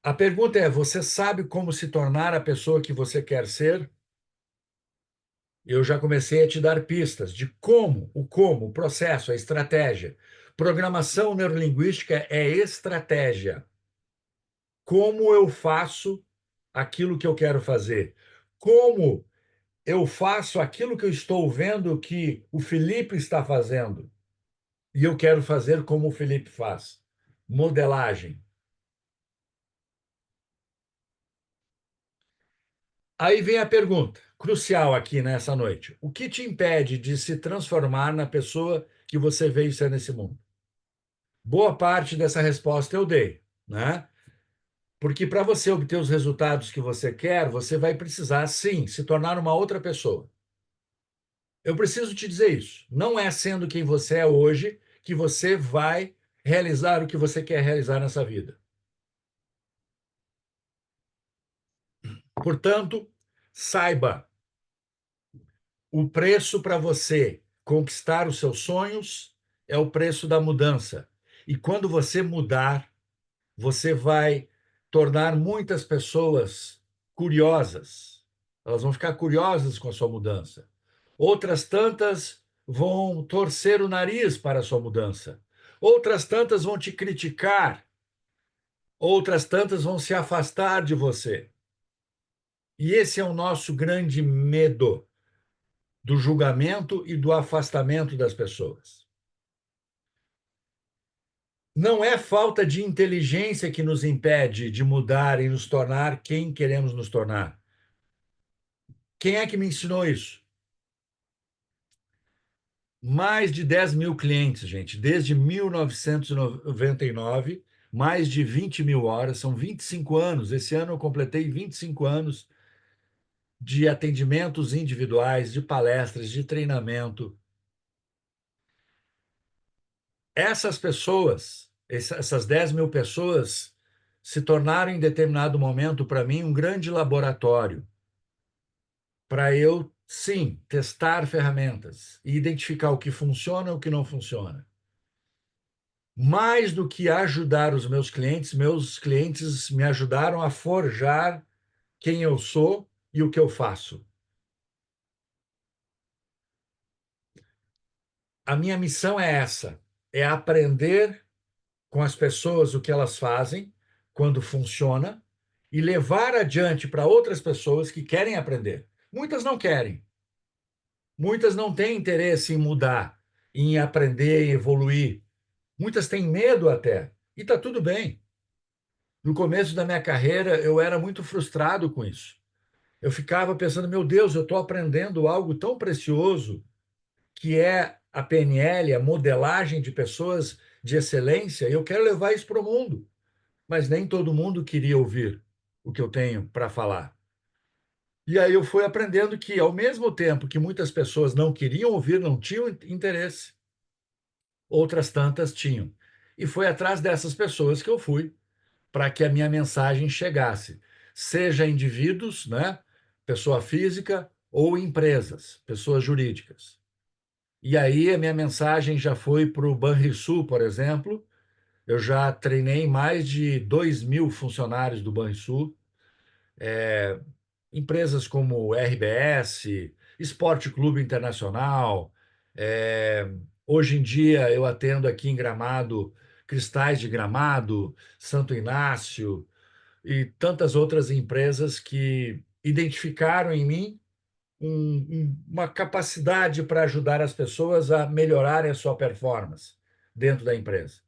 A pergunta é: você sabe como se tornar a pessoa que você quer ser? Eu já comecei a te dar pistas de como, o processo, a estratégia. Programação neurolinguística é estratégia. Como eu faço aquilo que eu quero fazer? Como eu faço aquilo que eu estou vendo que o Felipe está fazendo e eu quero fazer como o Felipe faz? Modelagem. Aí vem a pergunta crucial aqui nessa noite: o que te impede de se transformar na pessoa que você veio ser nesse mundo? Boa parte dessa resposta eu dei, né? Porque para você obter os resultados que você quer, você vai precisar, sim, se tornar uma outra pessoa. Eu preciso te dizer isso. Não é sendo quem você é hoje que você vai realizar o que você quer realizar nessa vida. Portanto, saiba, o preço para você conquistar os seus sonhos é o preço da mudança. E quando você mudar, você vai tornar muitas pessoas curiosas. Elas vão ficar curiosas com a sua mudança. Outras tantas vão torcer o nariz para a sua mudança. Outras tantas vão te criticar. Outras tantas vão se afastar de você. E esse é o nosso grande medo do julgamento e do afastamento das pessoas. Não é falta de inteligência que nos impede de mudar e nos tornar quem queremos nos tornar. Quem é que me ensinou isso? Mais de 10 mil clientes, gente, desde 1999, mais de 20 mil horas, são 25 anos. Esse ano eu completei 25 anos de atendimentos individuais, de palestras, de treinamento. Essas pessoas, essas 10 mil pessoas, se tornaram em determinado momento para mim um grande laboratório para eu, sim, testar ferramentas e identificar o que funciona e o que não funciona. Mais do que ajudar os meus clientes me ajudaram a forjar quem eu sou e o que eu faço. A minha missão é essa, é aprender com as pessoas o que elas fazem, quando funciona, e levar adiante para outras pessoas que querem aprender. Muitas não querem, muitas não têm interesse em mudar, em aprender, em evoluir. Muitas têm medo até, e está tudo bem. No começo da minha carreira, eu era muito frustrado com isso. Eu ficava pensando, meu Deus, eu estou aprendendo algo tão precioso, que é a PNL, a modelagem de pessoas de excelência, e eu quero levar isso para o mundo. Mas nem todo mundo queria ouvir o que eu tenho para falar. E aí eu fui aprendendo que, ao mesmo tempo que muitas pessoas não queriam ouvir, não tinham interesse, outras tantas tinham. E foi atrás dessas pessoas que eu fui para que a minha mensagem chegasse, seja indivíduos, né, pessoa física, ou empresas, pessoas jurídicas. E aí a minha mensagem já foi para o Banrisul, por exemplo. Eu já treinei mais de 2.000 funcionários do Banrisul, empresas como RBS, Esporte Clube Internacional. é, Hoje em dia eu atendo aqui em Gramado, Cristais de Gramado, Santo Inácio e tantas outras empresas que identificaram em mim uma capacidade para ajudar as pessoas a melhorarem a sua performance dentro da empresa,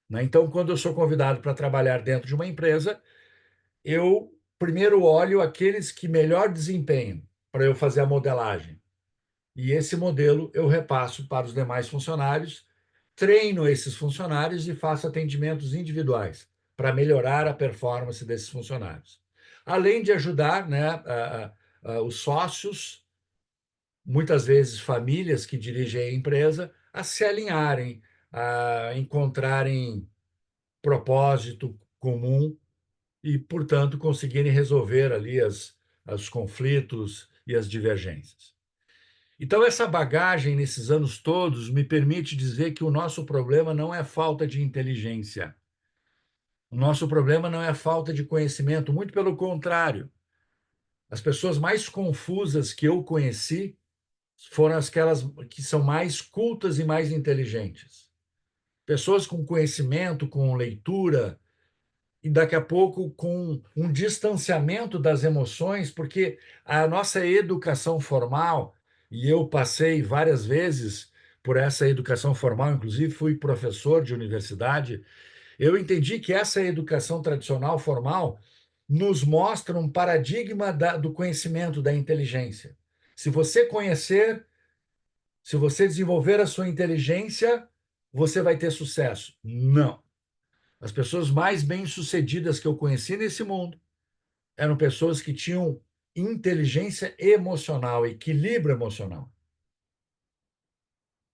né? Então, quando eu sou convidado para trabalhar dentro de uma empresa, eu primeiro olho aqueles que melhor desempenham para eu fazer a modelagem. E esse modelo eu repasso para os demais funcionários, treino esses funcionários e faço atendimentos individuais para melhorar a performance desses funcionários. Além de ajudar, né, os sócios, muitas vezes famílias que dirigem a empresa, a se alinharem, a encontrarem propósito comum e, portanto, conseguirem resolver ali os conflitos e as divergências. Então, essa bagagem nesses anos todos me permite dizer que o nosso problema não é falta de inteligência. O nosso problema não é falta de conhecimento, muito pelo contrário. As pessoas mais confusas que eu conheci foram aquelas que são mais cultas e mais inteligentes. Pessoas com conhecimento, com leitura, e daqui a pouco com um distanciamento das emoções, porque a nossa educação formal, e eu passei várias vezes por essa educação formal, inclusive fui professor de universidade, eu entendi que essa educação tradicional formal nos mostra um paradigma do conhecimento, da inteligência. Se você conhecer, se você desenvolver a sua inteligência, você vai ter sucesso. Não. As pessoas mais bem-sucedidas que eu conheci nesse mundo eram pessoas que tinham inteligência emocional, equilíbrio emocional,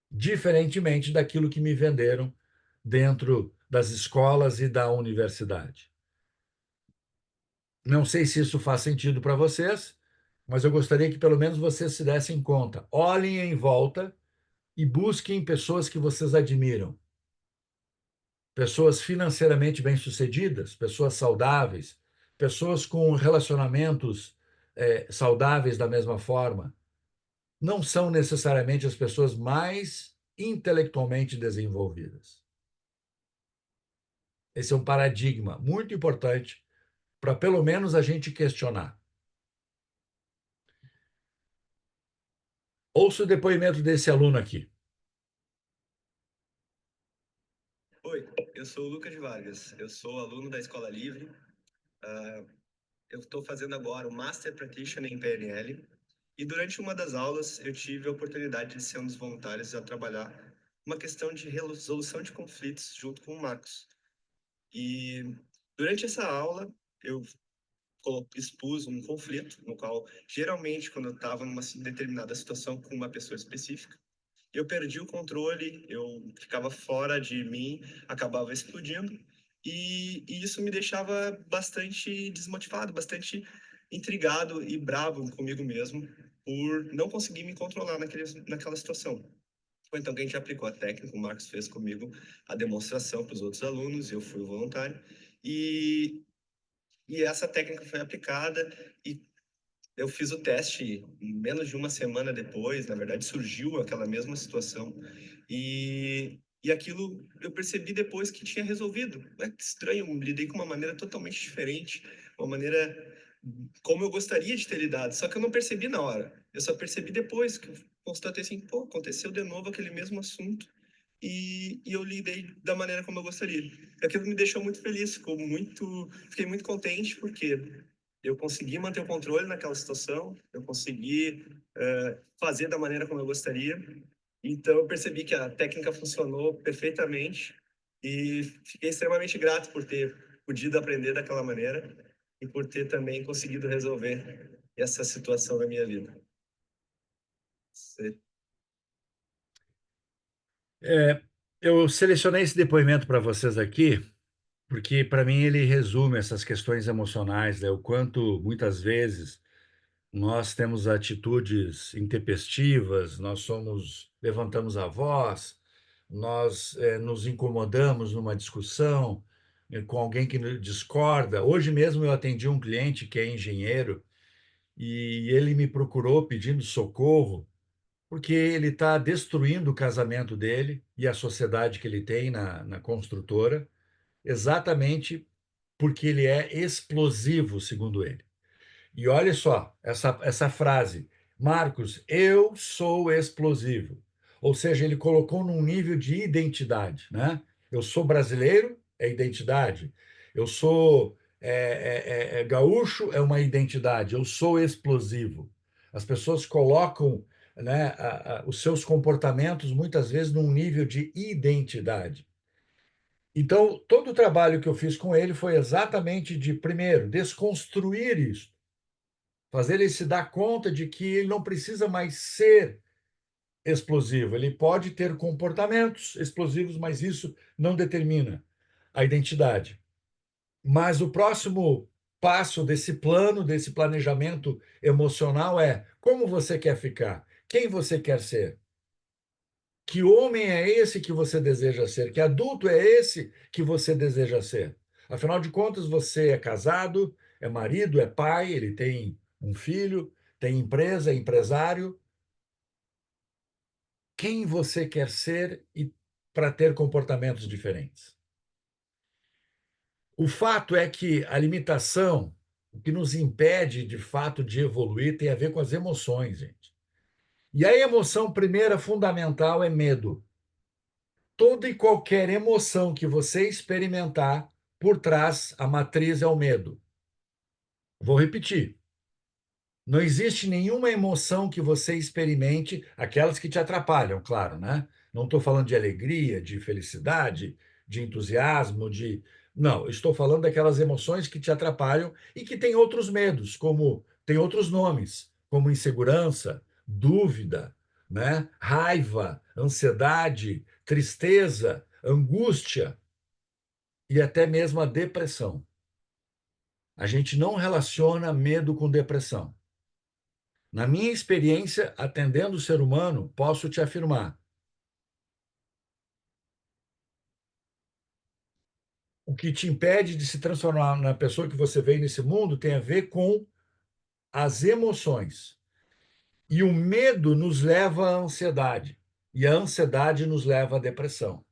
diferentemente daquilo que me venderam dentro das escolas e da universidade. Não sei se isso faz sentido para vocês, mas eu gostaria que pelo menos vocês se dessem conta. Olhem em volta e busquem pessoas que vocês admiram. Pessoas financeiramente bem-sucedidas, pessoas saudáveis, pessoas com relacionamentos saudáveis da mesma forma, não são necessariamente as pessoas mais intelectualmente desenvolvidas. Esse é um paradigma muito importante para pelo menos a gente questionar. Ouça o depoimento desse aluno aqui. Oi, eu sou o Lucas Vargas, eu sou aluno da Escola Livre. Eu estou fazendo agora o Master Practitioner em PNL e durante uma das aulas eu tive a oportunidade de ser um dos voluntários a trabalhar uma questão de resolução de conflitos junto com o Marcos. E durante essa aula eu expus um conflito no qual, geralmente, quando eu estava numa determinada situação com uma pessoa específica, eu perdi o controle, eu ficava fora de mim, acabava explodindo, e isso me deixava bastante desmotivado, bastante intrigado e bravo comigo mesmo por não conseguir me controlar naquela situação. Foi então que a gente aplicou a técnica, o Marcos fez comigo a demonstração para os outros alunos, eu fui o voluntário, e, e essa técnica foi aplicada e eu fiz o teste menos de uma semana depois, na verdade surgiu aquela mesma situação, e aquilo eu percebi depois que tinha resolvido. É estranho, eu lidei com uma maneira totalmente diferente, uma maneira como eu gostaria de ter lidado, só que eu não percebi na hora. Eu só percebi depois que eu constatei assim, pô, aconteceu de novo aquele mesmo assunto e eu lidei da maneira como eu gostaria. Aquilo me deixou muito feliz, fiquei muito contente porque eu consegui manter o controle naquela situação, eu consegui fazer da maneira como eu gostaria. Então eu percebi que a técnica funcionou perfeitamente e fiquei extremamente grato por ter podido aprender daquela maneira e por ter também conseguido resolver essa situação na minha vida. Eu selecionei esse depoimento para vocês aqui, porque para mim ele resume essas questões emocionais, né? O quanto muitas vezes nós temos atitudes intempestivas, levantamos a voz, nós nos incomodamos numa discussão com alguém que discorda. Hoje mesmo eu atendi um cliente que é engenheiro e ele me procurou pedindo socorro porque ele está destruindo o casamento dele e a sociedade que ele tem na construtora, exatamente porque ele é explosivo, segundo ele. E olha só essa frase, Marcos, eu sou explosivo. Ou seja, ele colocou num nível de identidade, né? Eu sou brasileiro, é identidade. Eu sou gaúcho, é uma identidade. Eu sou explosivo. As pessoas colocam, né, os seus comportamentos muitas vezes num nível de identidade. Então, todo o trabalho que eu fiz com ele foi exatamente de, primeiro, desconstruir isso, fazer ele se dar conta de que ele não precisa mais ser explosivo. Ele pode ter comportamentos explosivos, mas isso não determina a identidade. Mas o próximo passo desse plano, desse planejamento emocional é como você quer ficar, quem você quer ser. Que homem é esse que você deseja ser? Que adulto é esse que você deseja ser? Afinal de contas, você é casado, é marido, é pai, ele tem um filho, tem empresa, é empresário. Quem você quer ser e para ter comportamentos diferentes? O fato é que a limitação, o que nos impede de fato de evoluir, tem a ver com as emoções, gente. E a emoção primeira fundamental é medo. Toda e qualquer emoção que você experimentar, por trás, a matriz é o medo. Vou repetir. Não existe nenhuma emoção que você experimente, aquelas que te atrapalham, claro, né? Não estou falando de alegria, de felicidade, de entusiasmo, de. Não, estou falando daquelas emoções que te atrapalham e que têm outros medos, como tem outros nomes, como insegurança, dúvida, né? Raiva, ansiedade, tristeza, angústia e até mesmo a depressão. A gente não relaciona medo com depressão. Na minha experiência, atendendo o ser humano, posso te afirmar: o que te impede de se transformar na pessoa que você veio nesse mundo tem a ver com as emoções. E o medo nos leva à ansiedade. E a ansiedade nos leva à depressão.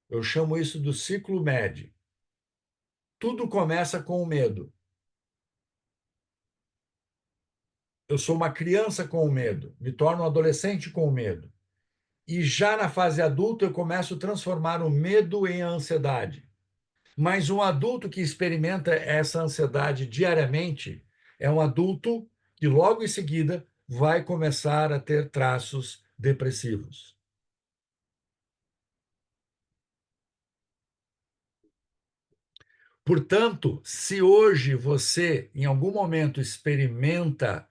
Eu chamo isso do ciclo médio. Tudo começa com o medo. Eu sou uma criança com o medo, me torno um adolescente com o medo. E já na fase adulta eu começo a transformar o medo em ansiedade. Mas um adulto que experimenta essa ansiedade diariamente é um adulto que logo em seguida vai começar a ter traços depressivos. Portanto, se hoje você em algum momento experimenta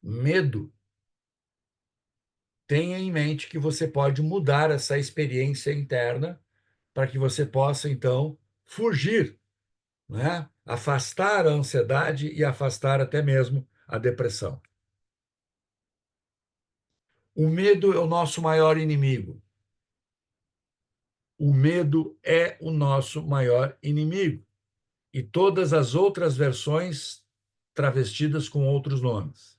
medo, tenha em mente que você pode mudar essa experiência interna para que você possa então fugir, né? Afastar a ansiedade e afastar até mesmo a depressão. O medo é o nosso maior inimigo. O medo é o nosso maior inimigo. E todas as outras versões travestidas com outros nomes.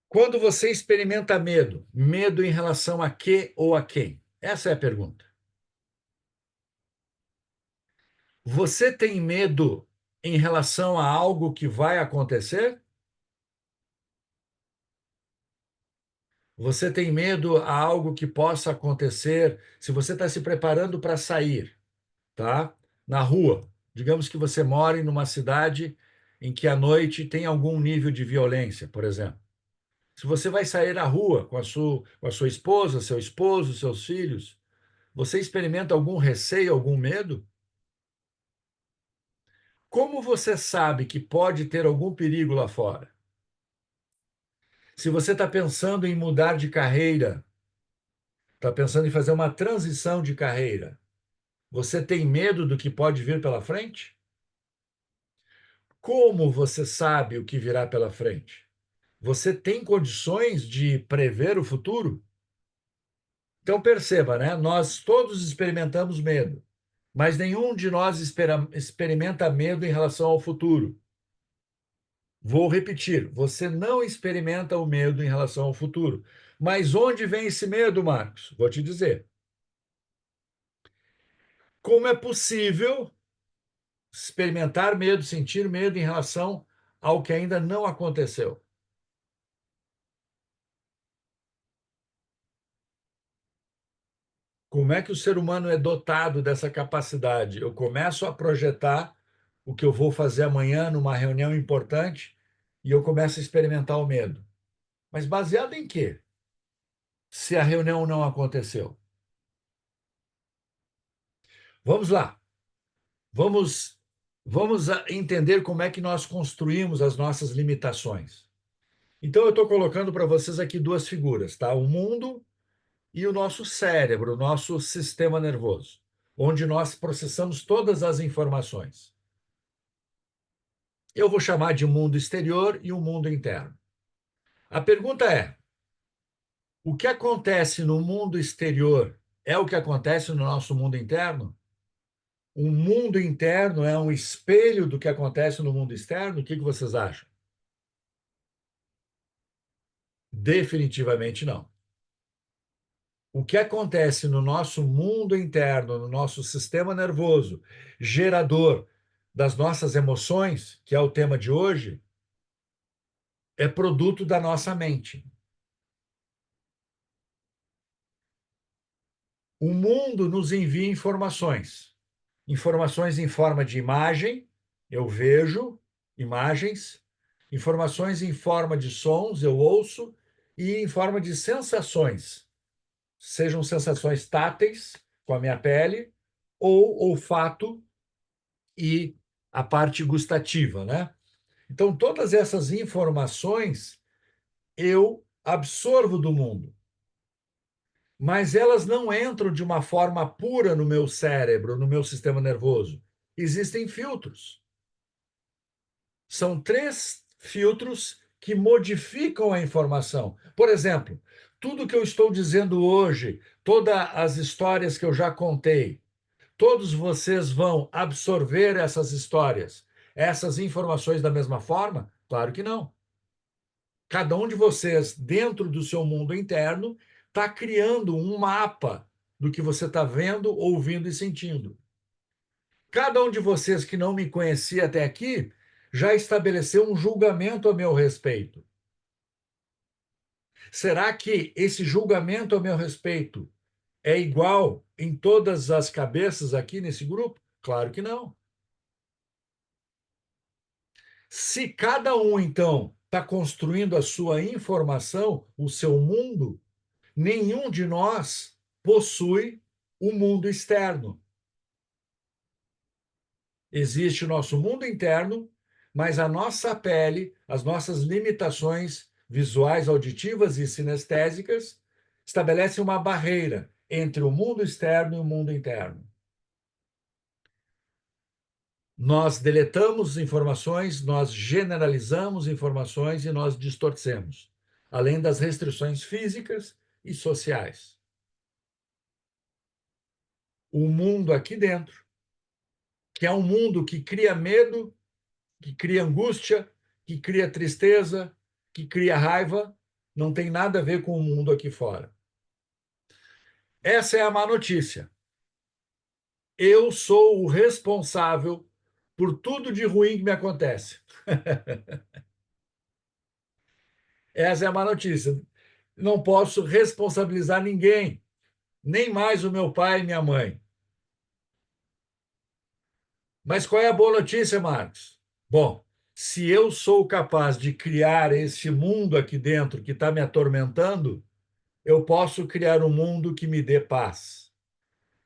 Quando você experimenta medo, medo em relação a quê ou a quem? Essa é a pergunta. Você tem medo em relação a algo que vai acontecer? Você tem medo a algo que possa acontecer se você está se preparando para sair, tá? Na rua. Digamos que você mora em uma cidade em que à noite tem algum nível de violência, por exemplo. Se você vai sair à rua com a sua esposa, seu esposo, seus filhos, você experimenta algum receio, algum medo? Como você sabe que pode ter algum perigo lá fora? Se você está pensando em mudar de carreira, está pensando em fazer uma transição de carreira, você tem medo do que pode vir pela frente? Como você sabe o que virá pela frente? Você tem condições de prever o futuro? Então perceba, né? Nós todos experimentamos medo, mas nenhum de nós experimenta medo em relação ao futuro. Vou repetir, você não experimenta o medo em relação ao futuro. Mas onde vem esse medo, Marcos? Vou te dizer. Como é possível experimentar medo, sentir medo em relação ao que ainda não aconteceu? Como é que o ser humano é dotado dessa capacidade? Eu começo a projetar o que eu vou fazer amanhã numa reunião importante e eu começo a experimentar o medo. Mas baseado em quê? Se a reunião não aconteceu. Vamos lá. Vamos entender como é que nós construímos as nossas limitações. Então, eu estou colocando para vocês aqui duas figuras, tá? O mundo e o nosso cérebro, o nosso sistema nervoso, onde nós processamos todas as informações. Eu vou chamar de mundo exterior e o mundo interno. A pergunta é: o que acontece no mundo exterior é o que acontece no nosso mundo interno? O mundo interno é um espelho do que acontece no mundo externo? O que vocês acham? Definitivamente não. O que acontece no nosso mundo interno, no nosso sistema nervoso, gerador das nossas emoções, que é o tema de hoje, é produto da nossa mente. O mundo nos envia informações. Informações em forma de imagem, eu vejo imagens, informações em forma de sons, eu ouço, e em forma de sensações, sejam sensações táteis, com a minha pele, ou olfato e a parte gustativa, né? Então, todas essas informações eu absorvo do mundo, mas elas não entram de uma forma pura no meu cérebro, no meu sistema nervoso. Existem filtros. São três filtros que modificam a informação. Por exemplo, tudo que eu estou dizendo hoje, todas as histórias que eu já contei, todos vocês vão absorver essas histórias, essas informações da mesma forma? Claro que não. Cada um de vocês, dentro do seu mundo interno, está criando um mapa do que você está vendo, ouvindo e sentindo. Cada um de vocês que não me conhecia até aqui já estabeleceu um julgamento a meu respeito. Será que esse julgamento a meu respeito é igual em todas as cabeças aqui nesse grupo? Claro que não. Se cada um, então, está construindo a sua informação, o seu mundo, nenhum de nós possui o mundo externo. Existe o nosso mundo interno, mas a nossa pele, as nossas limitações visuais, auditivas e sinestésicas estabelecem uma barreira entre o mundo externo e o mundo interno. Nós deletamos informações, nós generalizamos informações e nós distorcemos, além das restrições físicas e sociais. O mundo aqui dentro, que é um mundo que cria medo, que cria angústia, que cria tristeza, que cria raiva, não tem nada a ver com o mundo aqui fora. Essa é a má notícia. Eu sou o responsável por tudo de ruim que me acontece. Essa é a má notícia. Não posso responsabilizar ninguém, nem mais o meu pai e minha mãe. Mas qual é a boa notícia, Marcos? Bom, se eu sou capaz de criar esse mundo aqui dentro que está me atormentando, eu posso criar um mundo que me dê paz,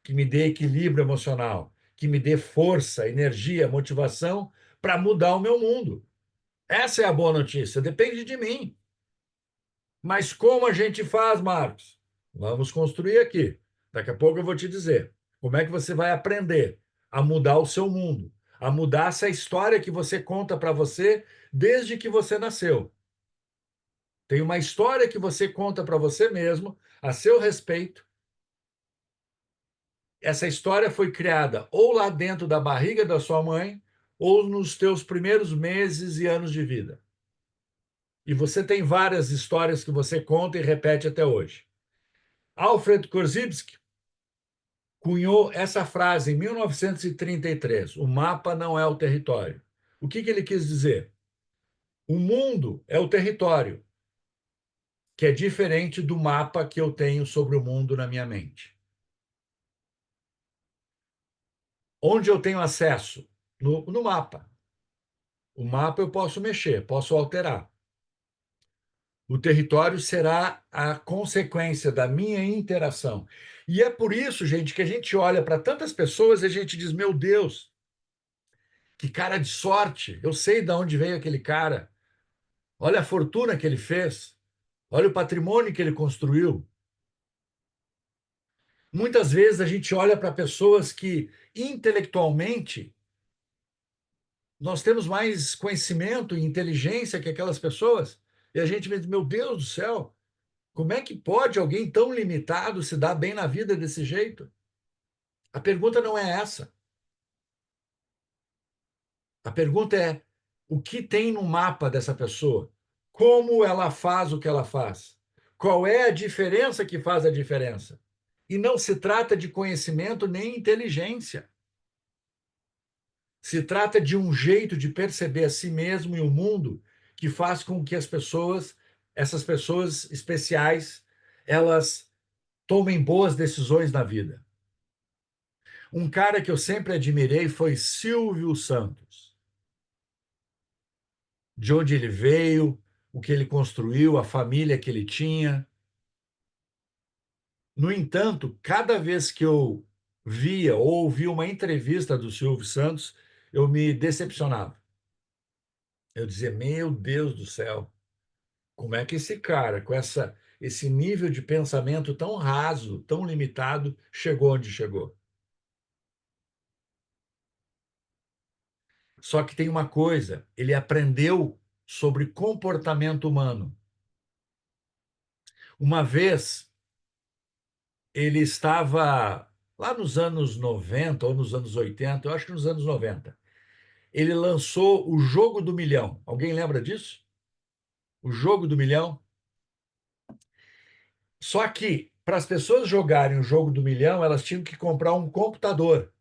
que me dê equilíbrio emocional, que me dê força, energia, motivação para mudar o meu mundo. Essa é a boa notícia, depende de mim. Mas como a gente faz, Marcos? Vamos construir aqui. Daqui a pouco eu vou te dizer como é que você vai aprender a mudar o seu mundo, a mudar essa história que você conta para você desde que você nasceu. Tem uma história que você conta para você mesmo, a seu respeito. Essa história foi criada ou lá dentro da barriga da sua mãe, ou nos teus primeiros meses e anos de vida. E você tem várias histórias que você conta e repete até hoje. Alfred Korzybski cunhou essa frase em 1933: o mapa não é o território. O que ele quis dizer? O mundo é o território, que é diferente do mapa que eu tenho sobre o mundo na minha mente. Onde eu tenho acesso? No mapa. O mapa eu posso mexer, posso alterar. O território será a consequência da minha interação. E é por isso, gente, que a gente olha para tantas pessoas e a gente diz: meu Deus, que cara de sorte! Eu sei de onde veio aquele cara. Olha a fortuna que ele fez. Olha o patrimônio que ele construiu. Muitas vezes a gente olha para pessoas que intelectualmente nós temos mais conhecimento e inteligência que aquelas pessoas, e a gente diz: meu Deus do céu, como é que pode alguém tão limitado se dar bem na vida desse jeito? A pergunta não é essa. A pergunta é: o que tem no mapa dessa pessoa? Como ela faz o que ela faz? Qual é a diferença que faz a diferença? E não se trata de conhecimento nem inteligência. Se trata de um jeito de perceber a si mesmo e o mundo que faz com que as pessoas, essas pessoas especiais, elas tomem boas decisões na vida. Um cara que eu sempre admirei foi Silvio Santos. De onde ele veio, o que ele construiu, a família que ele tinha. No entanto, cada vez que eu via ou ouvia uma entrevista do Silvio Santos, eu me decepcionava. Eu dizia: meu Deus do céu, como é que esse cara, com esse nível de pensamento tão raso, tão limitado, chegou onde chegou? Só que tem uma coisa, ele aprendeu sobre comportamento humano. Uma vez, ele estava lá nos anos 90 ou nos anos 80, eu acho que nos anos 90. Ele lançou o Jogo do Milhão. Alguém lembra disso? O Jogo do Milhão? Só que, para as pessoas jogarem o Jogo do Milhão, elas tinham que comprar um computador.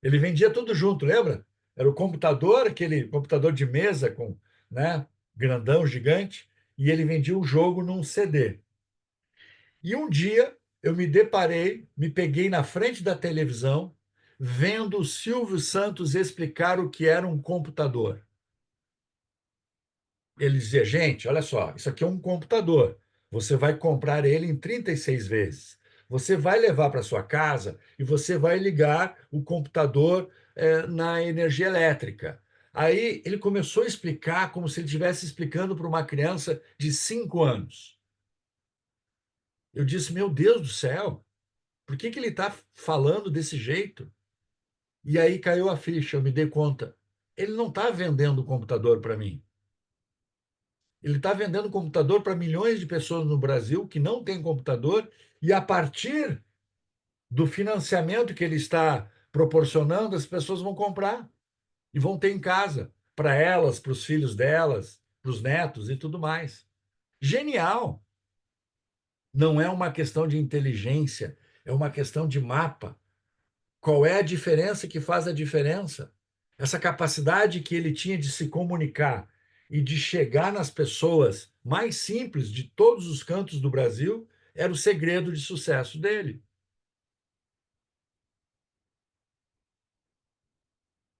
Ele vendia tudo junto, lembra? Era o computador, aquele computador de mesa com, né, grandão, gigante, e ele vendia o jogo num CD. E um dia eu me deparei, me peguei na frente da televisão, vendo o Silvio Santos explicar o que era um computador. Ele dizia: gente, olha só, isso aqui é um computador. Você vai comprar ele em 36 vezes. Você vai levar para sua casa e você vai ligar o computador na energia elétrica. Aí ele começou a explicar como se ele estivesse explicando para uma criança de 5 anos. Eu disse: meu Deus do céu, por que ele está falando desse jeito? E aí caiu a ficha, eu me dei conta. Ele não está vendendo o computador para mim. Ele está vendendo computador para milhões de pessoas no Brasil que não têm computador, e a partir do financiamento que ele está proporcionando, as pessoas vão comprar e vão ter em casa, para elas, para os filhos delas, para os netos e tudo mais. Genial! Não é uma questão de inteligência, é uma questão de mapa. Qual é a diferença que faz a diferença? Essa capacidade que ele tinha de se comunicar e de chegar nas pessoas mais simples de todos os cantos do Brasil era o segredo de sucesso dele.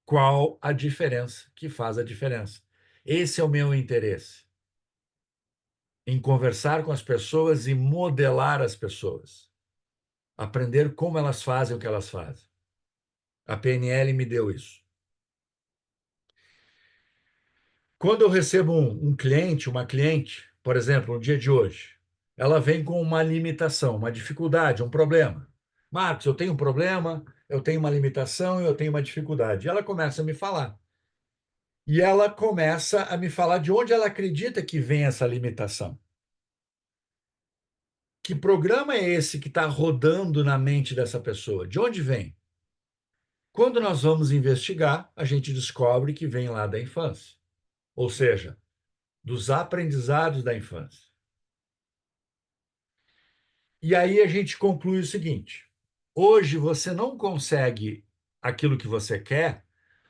Qual a diferença que faz a diferença? Esse é o meu interesse, em conversar com as pessoas e modelar as pessoas, aprender como elas fazem o que elas fazem. A PNL me deu isso. Quando eu recebo um cliente, uma cliente, por exemplo, no dia de hoje, ela vem com uma limitação, uma dificuldade, um problema. Marcos, eu tenho um problema, eu tenho uma limitação, eu tenho uma dificuldade. E ela começa a me falar. E ela começa a me falar de onde ela acredita que vem essa limitação. Que programa é esse que está rodando na mente dessa pessoa? De onde vem? Quando nós vamos investigar, a gente descobre que vem lá da infância, ou seja, dos aprendizados da infância. E aí a gente conclui o seguinte: hoje você não consegue aquilo que você quer,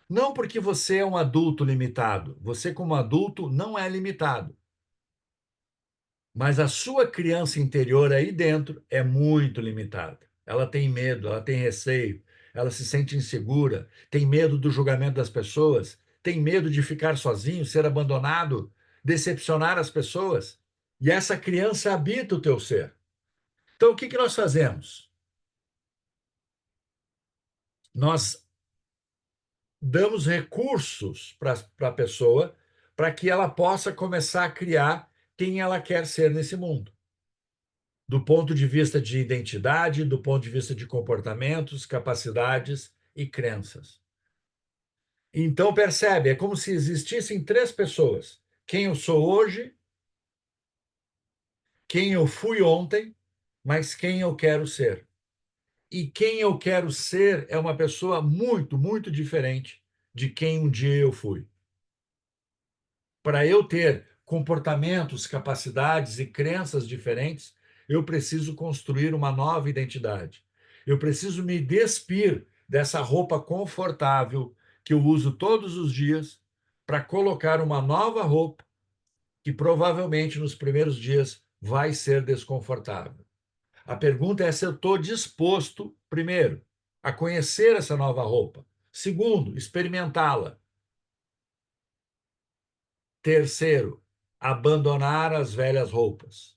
não porque você é um adulto limitado. Você, como adulto, não é limitado. Mas a sua criança interior aí dentro é muito limitada. Ela tem medo, ela tem receio, ela se sente insegura, tem medo do julgamento das pessoas, tem medo de ficar sozinho, ser abandonado, decepcionar as pessoas. E essa criança habita o teu ser. Então, o que que nós fazemos? Nós damos recursos para a pessoa para que ela possa começar a criar quem ela quer ser nesse mundo. Do ponto de vista de identidade, do ponto de vista de comportamentos, capacidades e crenças. Então, percebe, é como se existissem três pessoas: quem eu sou hoje, quem eu fui ontem, mas quem eu quero ser. E quem eu quero ser é uma pessoa muito, muito diferente de quem um dia eu fui. Para eu ter comportamentos, capacidades e crenças diferentes, eu preciso construir uma nova identidade. Eu preciso me despir dessa roupa confortável que eu uso todos os dias para colocar uma nova roupa que provavelmente nos primeiros dias vai ser desconfortável. A pergunta é se eu estou disposto, primeiro, a conhecer essa nova roupa. Segundo, experimentá-la. Terceiro, abandonar as velhas roupas.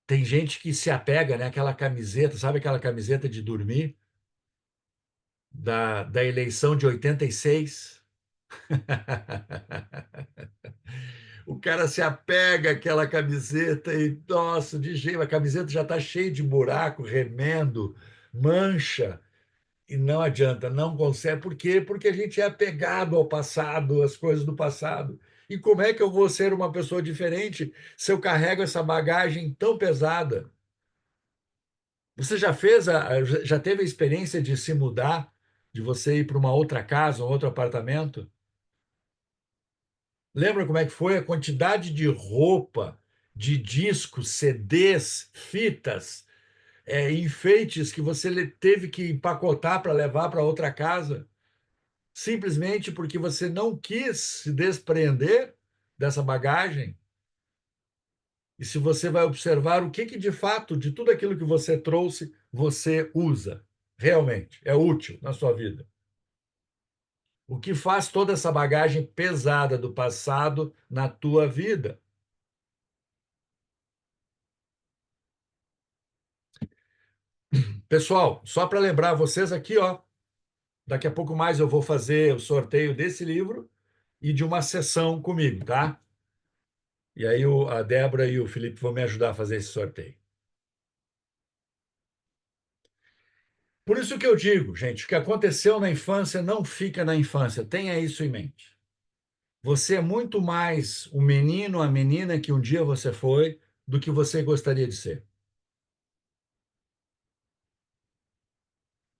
Tem gente que se apega, né, àquela camiseta, sabe aquela camiseta de dormir da eleição de 86? O cara se apega àquela camiseta e, nossa, de jeito, a camiseta já está cheia de buraco, remendo, mancha. E não adianta, não consegue. Por quê? Porque a gente é apegado ao passado, às coisas do passado. E como é que eu vou ser uma pessoa diferente se eu carrego essa bagagem tão pesada? Você já teve a experiência de se mudar, de você ir para uma outra casa, um outro apartamento? Lembra como é que foi a quantidade de roupa, de discos, CDs, fitas, enfeites que você teve que empacotar para levar para outra casa? Simplesmente porque você não quis se desprender dessa bagagem. E se você vai observar o que de fato, de tudo aquilo que você trouxe, você usa realmente, é útil na sua vida. O que faz toda essa bagagem pesada do passado na tua vida? Pessoal, só para lembrar vocês aqui, ó, daqui a pouco mais eu vou fazer o sorteio desse livro e de uma sessão comigo, tá? E aí a Débora e o Felipe vão me ajudar a fazer esse sorteio. Por isso que eu digo, gente, o que aconteceu na infância não fica na infância. Tenha isso em mente. Você é muito mais o menino, a menina que um dia você foi, do que você gostaria de ser.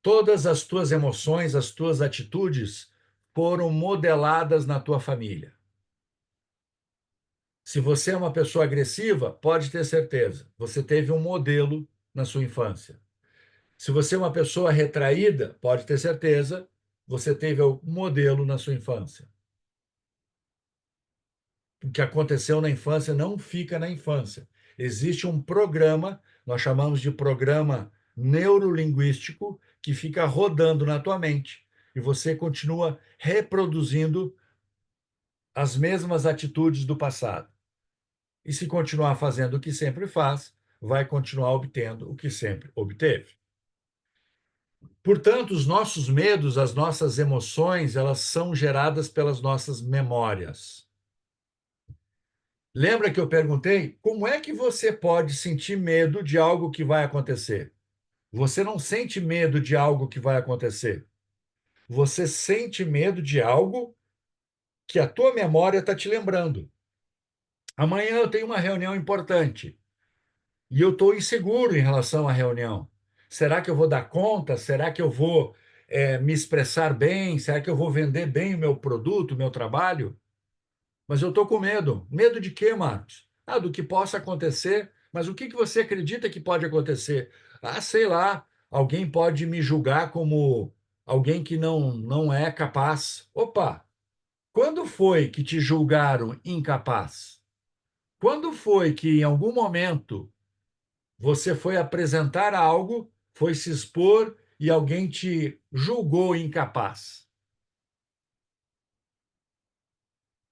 Todas as tuas emoções, as tuas atitudes foram modeladas na tua família. Se você é uma pessoa agressiva, pode ter certeza, você teve um modelo na sua infância. Se você é uma pessoa retraída, pode ter certeza, você teve um modelo na sua infância. O que aconteceu na infância não fica na infância. Existe um programa, nós chamamos de programa neurolinguístico, que fica rodando na tua mente e você continua reproduzindo as mesmas atitudes do passado. E se continuar fazendo o que sempre faz, vai continuar obtendo o que sempre obteve. Portanto, os nossos medos, as nossas emoções, elas são geradas pelas nossas memórias. Lembra que eu perguntei como é que você pode sentir medo de algo que vai acontecer? Você não sente medo de algo que vai acontecer. Você sente medo de algo que a tua memória está te lembrando. Amanhã eu tenho uma reunião importante e eu estou inseguro em relação à reunião. Será que eu vou dar conta? Será que eu vou me expressar bem? Será que eu vou vender bem o meu produto, o meu trabalho? Mas eu estou com medo. Medo de quê, Marcos? Ah, do que possa acontecer. Mas o que você acredita que pode acontecer? Ah, sei lá. Alguém pode me julgar como alguém que não é capaz. Opa! Quando foi que te julgaram incapaz? Quando foi que, em algum momento, você foi apresentar algo, foi se expor e alguém te julgou incapaz?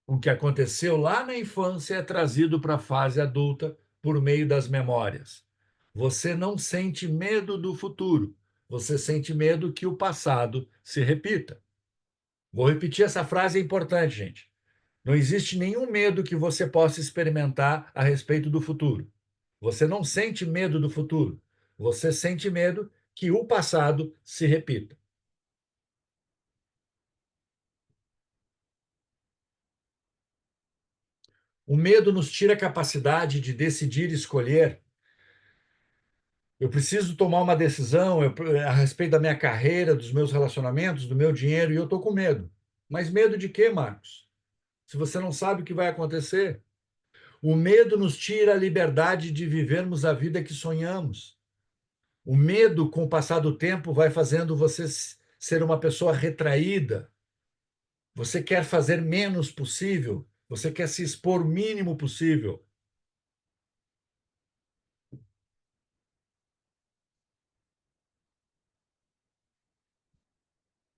O que aconteceu lá na infância é trazido para a fase adulta por meio das memórias. Você não sente medo do futuro, você sente medo que o passado se repita. Vou repetir essa frase, é importante, gente. Não existe nenhum medo que você possa experimentar a respeito do futuro. Você não sente medo do futuro, você sente medo que o passado se repita. O medo nos tira a capacidade de decidir e escolher. Eu preciso tomar uma decisão a respeito da minha carreira, dos meus relacionamentos, do meu dinheiro, e eu estou com medo. Mas medo de quê, Marcos? Se você não sabe o que vai acontecer. O medo nos tira a liberdade de vivermos a vida que sonhamos. O medo, com o passar do tempo, vai fazendo você ser uma pessoa retraída. Você quer fazer menos possível, você quer se expor o mínimo possível.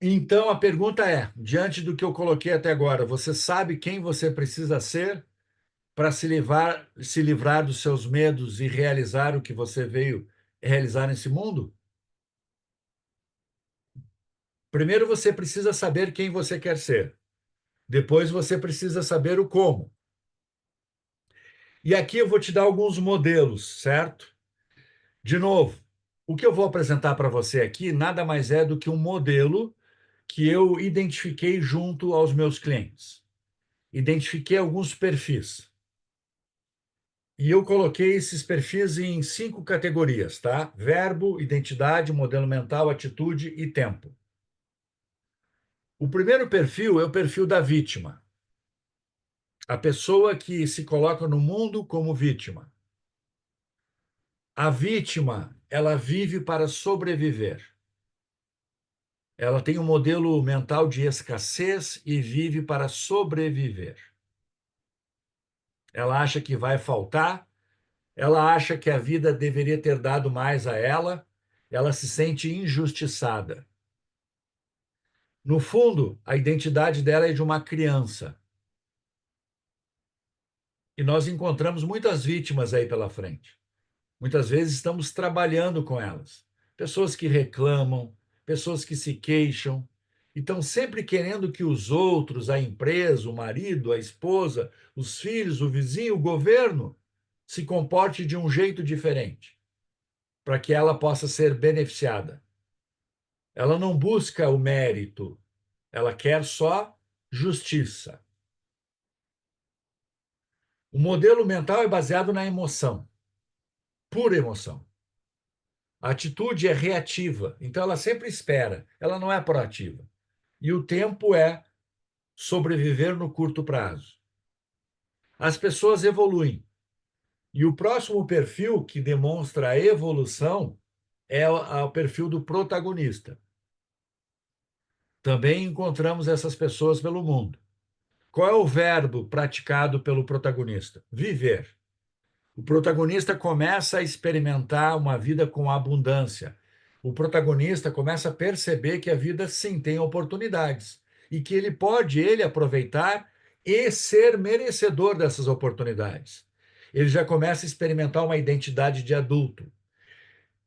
Então a pergunta é: diante do que eu coloquei até agora, você sabe quem você precisa ser para se livrar dos seus medos e realizar o que você veio realizar nesse mundo? Primeiro você precisa saber quem você quer ser. Depois você precisa saber o como. E aqui eu vou te dar alguns modelos, certo? De novo, o que eu vou apresentar para você aqui nada mais é do que um modelo que eu identifiquei junto aos meus clientes. Identifiquei alguns perfis. E eu coloquei esses perfis em 5 categorias, tá? Verbo, identidade, modelo mental, atitude e tempo. O primeiro perfil é o perfil da vítima. A pessoa que se coloca no mundo como vítima. A vítima, ela vive para sobreviver. Ela tem um modelo mental de escassez e vive para sobreviver. Ela acha que vai faltar, ela acha que a vida deveria ter dado mais a ela se sente injustiçada. No fundo, a identidade dela é de uma criança. E nós encontramos muitas vítimas aí pela frente. Muitas vezes estamos trabalhando com elas. Pessoas que reclamam, pessoas que se queixam, e estão sempre querendo que os outros, a empresa, o marido, a esposa, os filhos, o vizinho, o governo, se comporte de um jeito diferente, para que ela possa ser beneficiada. Ela não busca o mérito, ela quer só justiça. O modelo mental é baseado na emoção, pura emoção. A atitude é reativa, então ela sempre espera, ela não é proativa. E o tempo é sobreviver no curto prazo. As pessoas evoluem. E o próximo perfil que demonstra a evolução é o perfil do protagonista. Também encontramos essas pessoas pelo mundo. Qual é o verbo praticado pelo protagonista? Viver. O protagonista começa a experimentar uma vida com abundância. O protagonista começa a perceber que a vida, sim, tem oportunidades e que ele pode aproveitar e ser merecedor dessas oportunidades. Ele já começa a experimentar uma identidade de adulto.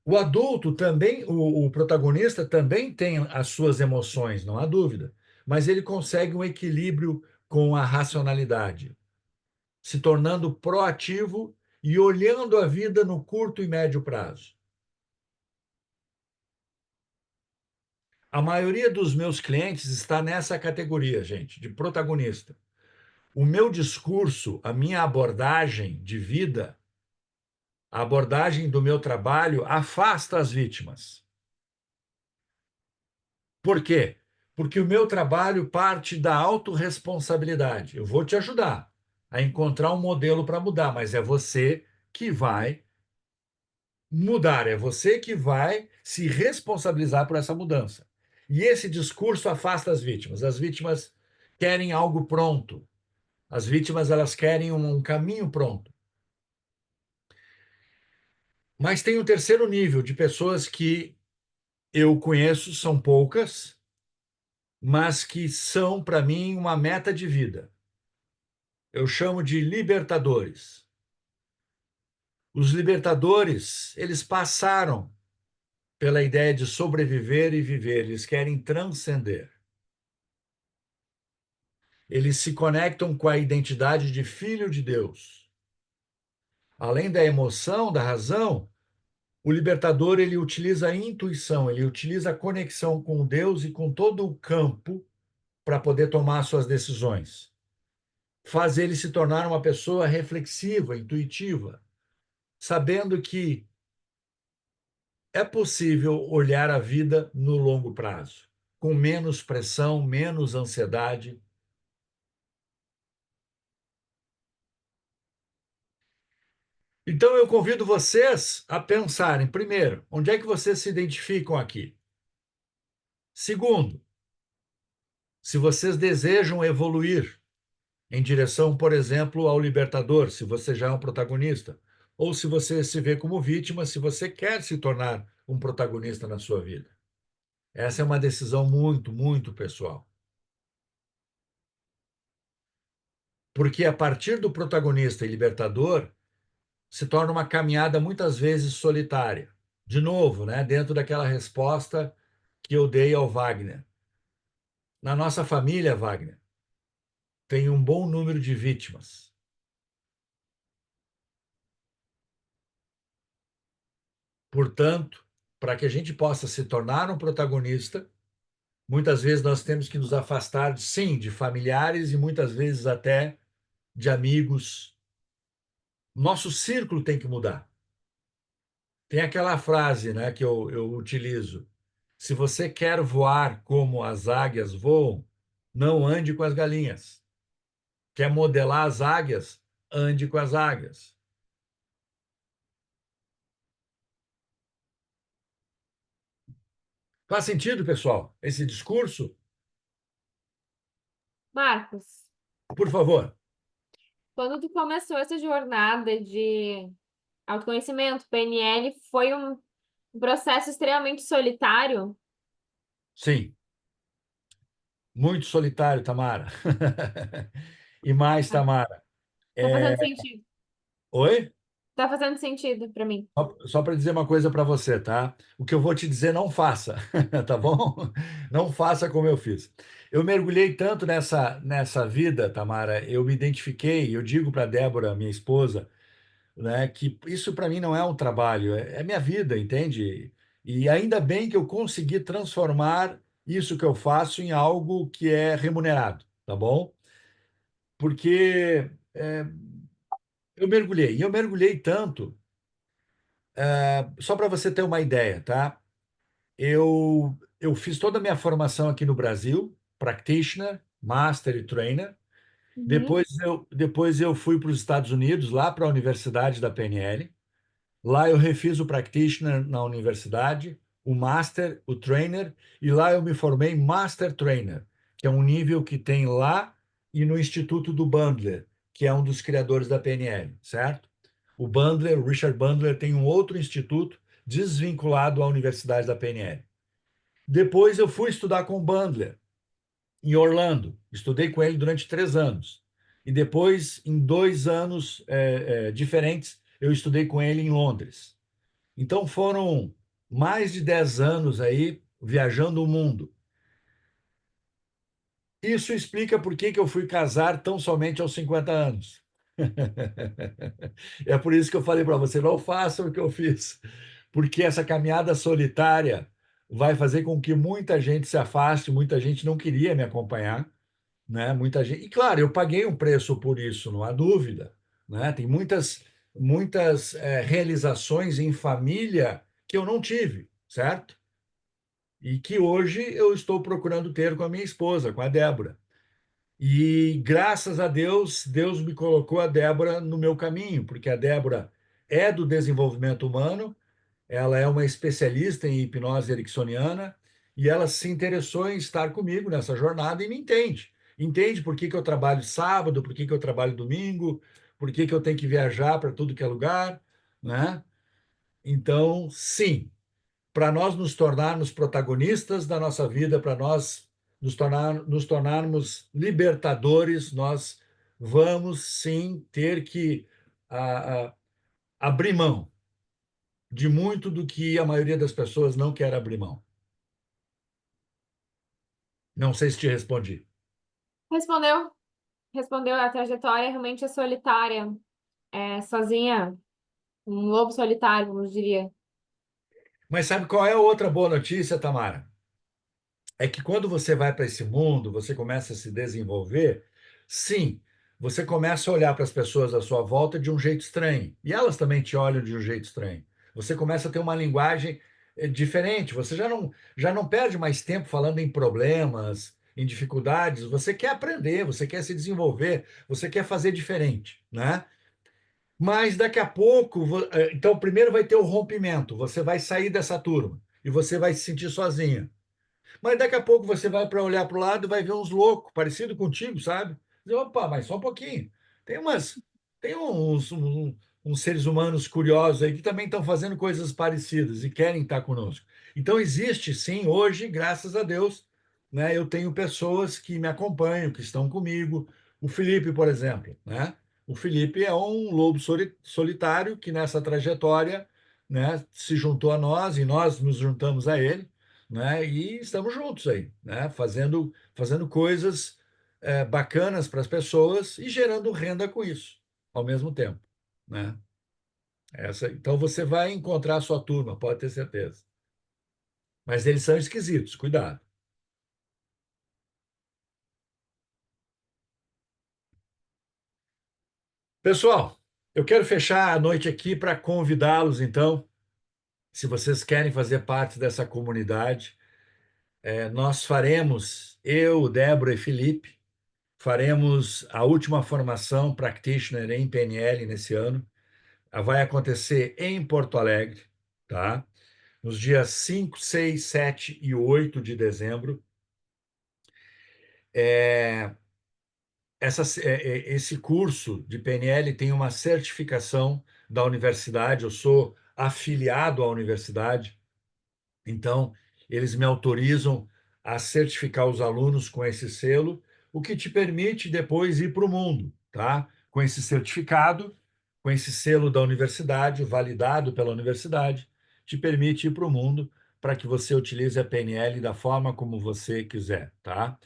O adulto também, o protagonista também tem as suas emoções, não há dúvida, mas ele consegue um equilíbrio com a racionalidade, se tornando proativo e olhando a vida no curto e médio prazo. A maioria dos meus clientes está nessa categoria, gente, de protagonista. O meu discurso, a minha abordagem de vida, a abordagem do meu trabalho afasta as vítimas. Por quê? Porque o meu trabalho parte da autorresponsabilidade. Eu vou te ajudar a encontrar um modelo para mudar, mas é você que vai mudar, é você que vai se responsabilizar por essa mudança. E esse discurso afasta as vítimas. As vítimas querem algo pronto. As vítimas elas querem um caminho pronto. Mas tem um terceiro nível de pessoas que eu conheço, são poucas, mas que são, para mim, uma meta de vida. Eu chamo de libertadores. Os libertadores, eles passaram pela ideia de sobreviver e viver, eles querem transcender. Eles se conectam com a identidade de filho de Deus. Além da emoção, da razão, o libertador ele utiliza a intuição, ele utiliza a conexão com Deus e com todo o campo para poder tomar suas decisões. Faz ele se tornar uma pessoa reflexiva, intuitiva, sabendo que é possível olhar a vida no longo prazo, com menos pressão, menos ansiedade. Então, eu convido vocês a pensarem, primeiro, onde é que vocês se identificam aqui? Segundo, se vocês desejam evoluir em direção, por exemplo, ao libertador, se você já é um protagonista, ou se você se vê como vítima, se você quer se tornar um protagonista na sua vida. Essa é uma decisão muito, muito pessoal. Porque a partir do protagonista e libertador, se torna uma caminhada muitas vezes solitária. De novo, né, dentro daquela resposta que eu dei ao Wagner. Na nossa família, Wagner, tem um bom número de vítimas. Portanto, para que a gente possa se tornar um protagonista, muitas vezes nós temos que nos afastar, sim, de familiares e muitas vezes até de amigos. Nosso círculo tem que mudar. Tem aquela frase, né, que eu utilizo. Se você quer voar como as águias voam, não ande com as galinhas. Quer modelar as águias? Ande com as águias. Faz sentido, pessoal, esse discurso? Marcos, Por favor. quando tu começou essa jornada de autoconhecimento, PNL, foi um processo extremamente solitário? Sim. Muito solitário, Tamara. E mais, Tamara. Tá fazendo sentido. Oi? Tá fazendo sentido para mim. Só para dizer uma coisa para você, tá? O que eu vou te dizer, não faça, tá bom? Não faça como eu fiz. Eu mergulhei tanto nessa vida, Tamara, eu me identifiquei, eu digo para Débora, minha esposa, né, que isso para mim não é um trabalho, é minha vida, entende? E ainda bem que eu consegui transformar isso que eu faço em algo que é remunerado, tá bom? Porque eu mergulhei, e eu mergulhei tanto, só para você ter uma ideia, tá? Eu fiz toda a minha formação aqui no Brasil, practitioner, master e trainer. Uhum. Depois eu fui para os Estados Unidos, lá para a Universidade da PNL. Lá eu refiz o practitioner na universidade, o master, o trainer, e lá eu me formei master trainer, que é um nível que tem lá e no Instituto do Bandler, que é um dos criadores da PNL, certo? O Bandler, o Richard Bandler, tem um outro instituto desvinculado à Universidade da PNL. Depois eu fui estudar com o Bandler em Orlando. Estudei com ele durante 3 anos. E depois, em 2 anos diferentes, eu estudei com ele em Londres. Então foram mais de 10 anos aí viajando o mundo. Isso explica por que eu fui casar tão somente aos 50 anos. É por isso que eu falei para você, não faça o que eu fiz, porque essa caminhada solitária vai fazer com que muita gente se afaste, muita gente não queria me acompanhar, né? Muita gente. E claro, eu paguei um preço por isso, não há dúvida, né? Tem muitas realizações em família que eu não tive, certo? E que hoje eu estou procurando ter com a minha esposa, com a Débora. E graças a Deus, Deus me colocou a Débora no meu caminho, porque a Débora é do desenvolvimento humano, ela é uma especialista em hipnose ericksoniana e ela se interessou em estar comigo nessa jornada e me entende. Entende por que que eu trabalho sábado, por que que eu trabalho domingo, por que que eu tenho que viajar para tudo que é lugar, né? Então, sim, para nós nos tornarmos protagonistas da nossa vida, para nós nos tornarmos libertadores, nós vamos sim ter que a, a, abrir mão de muito do que a maioria das pessoas não quer abrir mão. Não sei se te respondi. Respondeu, respondeu. A trajetória realmente é solitária, é sozinha, um lobo solitário, como diria. Mas sabe qual é a outra boa notícia, Tamara? É que quando você vai para esse mundo, você começa a se desenvolver, sim, você começa a olhar para as pessoas à sua volta de um jeito estranho. E elas também te olham de um jeito estranho. Você começa a ter uma linguagem diferente. Você já não perde mais tempo falando em problemas, em dificuldades. Você quer aprender, você quer se desenvolver, você quer fazer diferente, né? Mas daqui a pouco, então primeiro vai ter o rompimento. Você vai sair dessa turma e você vai se sentir sozinha. Mas daqui a pouco você vai para olhar para o lado e vai ver uns loucos, parecido contigo, sabe? Dizer, opa, mas só um pouquinho. Tem umas, tem uns seres humanos curiosos aí que também estão fazendo coisas parecidas e querem estar conosco. Então existe, sim, hoje, graças a Deus, né? Eu tenho pessoas que me acompanham, que estão comigo. O Felipe, por exemplo, né? O Felipe é um lobo solitário que nessa trajetória, né, se juntou a nós e nós nos juntamos a ele, né? E estamos juntos aí, né? Fazendo coisas bacanas para as pessoas e gerando renda com isso, ao mesmo tempo, né? Então você vai encontrar a sua turma, pode ter certeza. Mas eles são esquisitos, cuidado. Pessoal, eu quero fechar a noite aqui para convidá-los, então, se vocês querem fazer parte dessa comunidade, nós faremos, eu, Débora e Felipe, faremos a última formação practitioner em PNL nesse ano. Vai acontecer em Porto Alegre, tá? Nos dias 5, 6, 7 e 8 de dezembro. É, esse curso de PNL tem uma certificação da universidade, eu sou afiliado à universidade, então eles me autorizam a certificar os alunos com esse selo, o que te permite depois ir para o mundo, tá? Com esse certificado, com esse selo da universidade, validado pela universidade, te permite ir para o mundo para que você utilize a PNL da forma como você quiser, tá?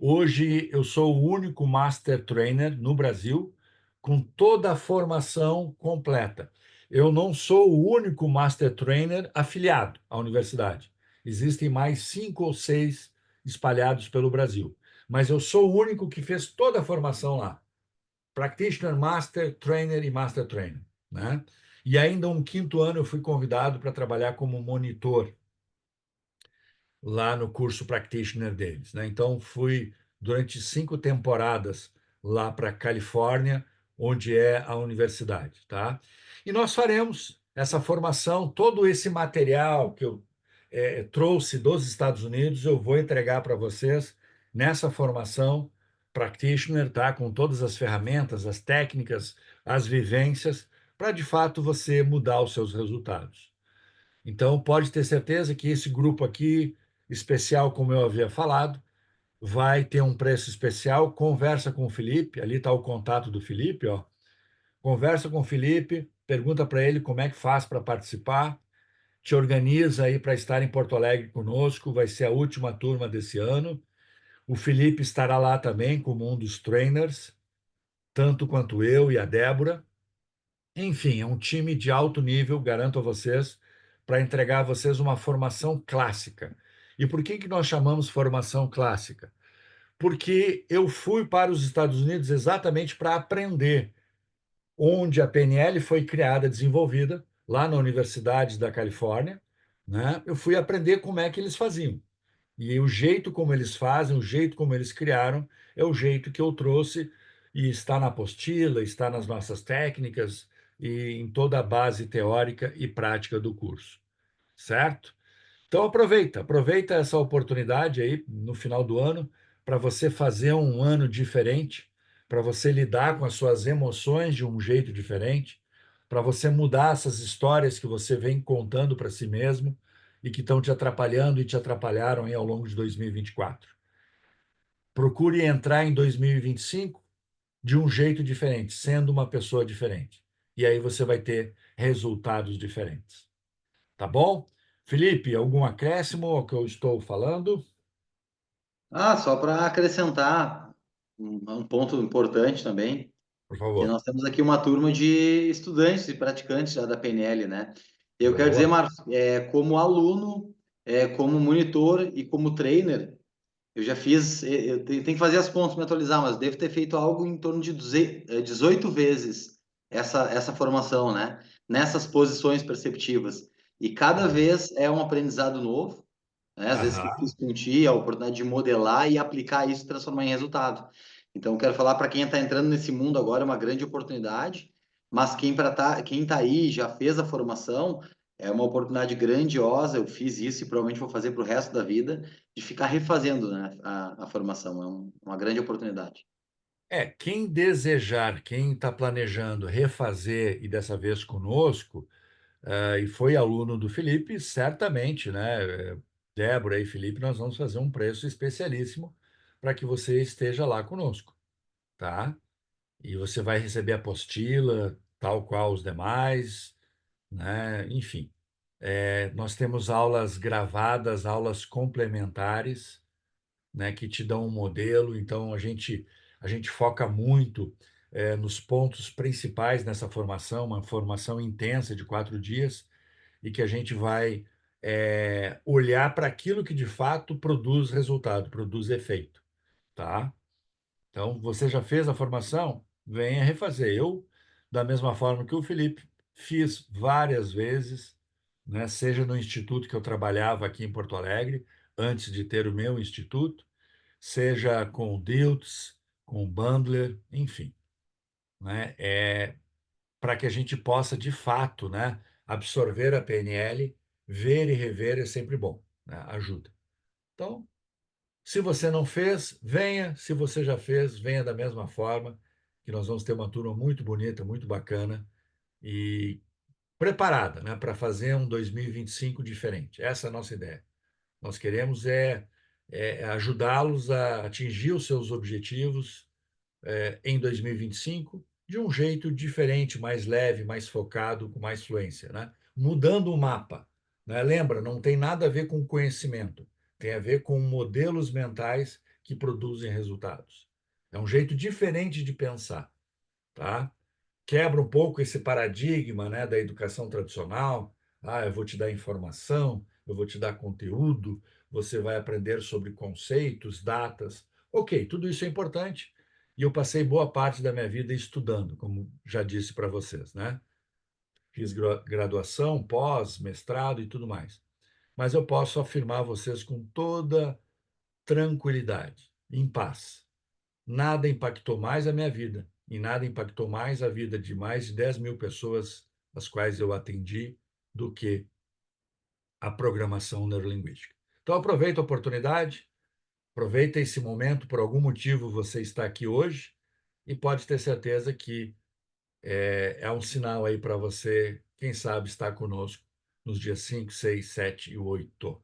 Hoje eu sou o único Master Trainer no Brasil com toda a formação completa. eu não sou o único Master Trainer afiliado à universidade. Existem mais 5 ou 6 espalhados pelo Brasil. Mas eu sou o único que fez toda a formação lá. Practitioner, Master, Trainer e Master Trainer, né? E ainda um quinto ano eu fui convidado para trabalhar como monitor lá no curso Practitioner deles, né? Então fui durante 5 temporadas lá para Califórnia, onde é a universidade, tá? E nós faremos essa formação, todo esse material que eu trouxe dos Estados Unidos, eu vou entregar para vocês nessa formação Practitioner, tá? Com todas as ferramentas, as técnicas, as vivências, para de fato você mudar os seus resultados. Então, pode ter certeza que esse grupo aqui, especial, como eu havia falado, vai ter um preço especial. Conversa com o Felipe, ali está o contato do Felipe, ó. Conversa com o Felipe, pergunta para ele como é que faz para participar, te organiza aí para estar em Porto Alegre conosco, vai ser a última turma desse ano. O Felipe estará lá também como um dos trainers, tanto quanto eu e a Débora. Enfim, é um time de alto nível, garanto a vocês, para entregar a vocês uma formação clássica. E por que que nós chamamos formação clássica? Porque eu fui para os Estados Unidos exatamente para aprender onde a PNL foi criada, desenvolvida, lá na Universidade da Califórnia, né? Eu fui aprender como é que eles faziam. E o jeito como eles fazem, o jeito como eles criaram, é o jeito que eu trouxe e está na apostila, está nas nossas técnicas e em toda a base teórica e prática do curso, certo? Então aproveita essa oportunidade aí no final do ano para você fazer um ano diferente, para você lidar com as suas emoções de um jeito diferente, para você mudar essas histórias que você vem contando para si mesmo e que estão te atrapalhando e te atrapalharam aí ao longo de 2024. Procure entrar em 2025 de um jeito diferente, sendo uma pessoa diferente. E aí você vai ter resultados diferentes. Tá bom? Felipe, algum acréscimo ao que eu estou falando? Ah, só para acrescentar um ponto importante também, Por que favor. nós temos aqui uma turma de estudantes e praticantes já da PNL, né? Eu quero dizer, Boa. Marcos, como aluno, como monitor e como trainer, eu já fiz, eu tenho que fazer as contas, me atualizar, mas devo ter feito algo em torno de 18 vezes essa formação, né? Nessas posições perceptivas. E cada vez é um aprendizado novo, né? Às vezes que eu Aham. fiz com ti, a oportunidade de modelar e aplicar isso e transformar em resultado. Então, quero falar para quem está entrando nesse mundo agora, é uma grande oportunidade, mas quem tá aí, já fez a formação, é uma oportunidade grandiosa. Eu fiz isso e provavelmente vou fazer para o resto da vida, de ficar refazendo, né, a formação. É uma grande oportunidade. Quem desejar, quem está planejando refazer e dessa vez conosco, e foi aluno do Felipe, certamente, né? Débora e Felipe, nós vamos fazer um preço especialíssimo para que você esteja lá conosco, tá? E você vai receber a apostila, tal qual os demais, né? Enfim, nós temos aulas gravadas, aulas complementares, né, que te dão um modelo. Então, a gente foca muito nos pontos principais nessa formação, uma formação intensa de 4 dias, e que a gente vai olhar para aquilo que de fato produz resultado, produz efeito, tá? Então, você já fez a formação? Venha refazer. Eu, da mesma forma que o Felipe, fiz várias vezes, né? Seja no instituto que eu trabalhava aqui em Porto Alegre, antes de ter o meu instituto, seja com o Diltz, com o Bandler, enfim, né? Para que a gente possa, de fato, né, absorver a PNL, ver e rever é sempre bom, né? Ajuda. Então, se você não fez, venha. Se você já fez, venha da mesma forma, que nós vamos ter uma turma muito bonita, muito bacana e preparada, né, para fazer um 2025 diferente. Essa é a nossa ideia. Nós queremos ajudá-los a atingir os seus objetivos em 2025 de um jeito diferente, mais leve, mais focado, com mais fluência, né? Mudando o mapa, né? Lembra, não tem nada a ver com conhecimento, tem a ver com modelos mentais que produzem resultados. É um jeito diferente de pensar, tá? quebra um pouco esse paradigma, né, da educação tradicional. Ah, eu vou te dar informação, eu vou te dar conteúdo, você vai aprender sobre conceitos, datas. Ok, tudo isso é importante. E eu passei boa parte da minha vida estudando, como já disse para vocês, né? Fiz graduação, pós, mestrado e tudo mais. Mas eu posso afirmar a vocês com toda tranquilidade, em paz. Nada impactou mais a minha vida e nada impactou mais a vida de mais de 10 mil pessoas as quais eu atendi do que a programação neurolinguística. Então, aproveita a oportunidade, aproveita esse momento, por algum motivo você está aqui hoje e pode ter certeza que é um sinal aí para você, quem sabe, estar conosco nos dias 5, 6, 7 e 8.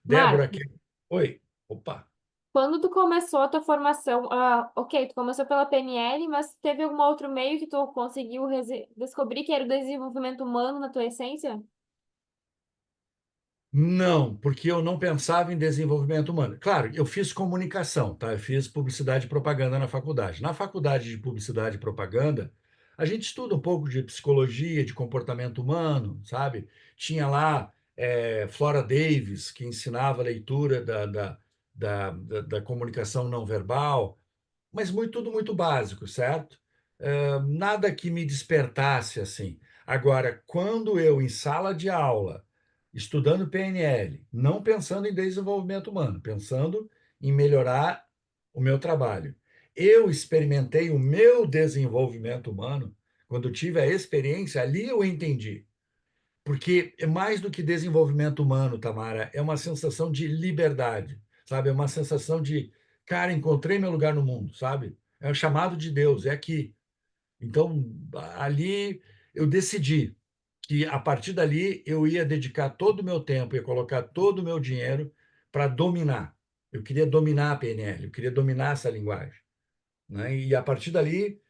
Débora, Marcos, aqui. Oi. Opa. quando tu começou a tua formação, ok, tu começou pela PNL, mas teve algum outro meio que tu conseguiu descobrir que era o desenvolvimento humano na tua essência? Não, porque eu não pensava em desenvolvimento humano. Claro, eu fiz comunicação, tá? Eu fiz publicidade e propaganda na faculdade. Na faculdade de publicidade e propaganda, a gente estuda um pouco de psicologia, de comportamento humano, sabe? Tinha lá Flora Davis, que ensinava a leitura da comunicação não verbal, mas tudo muito básico, certo? Nada que me despertasse assim. Agora, quando eu, em sala de aula, estudando PNL, não pensando em desenvolvimento humano, pensando em melhorar o meu trabalho, eu experimentei o meu desenvolvimento humano, quando tive a experiência, ali eu entendi. Porque é mais do que desenvolvimento humano, Tamara, é uma sensação de liberdade, sabe? É uma sensação de, cara, encontrei meu lugar no mundo, sabe? É o chamado de Deus, é aqui. Então, ali eu decidi que a partir dali eu ia dedicar todo o meu tempo, ia colocar todo o meu dinheiro para dominar. Eu queria dominar a PNL, eu queria dominar essa linguagem, né? E a partir dali,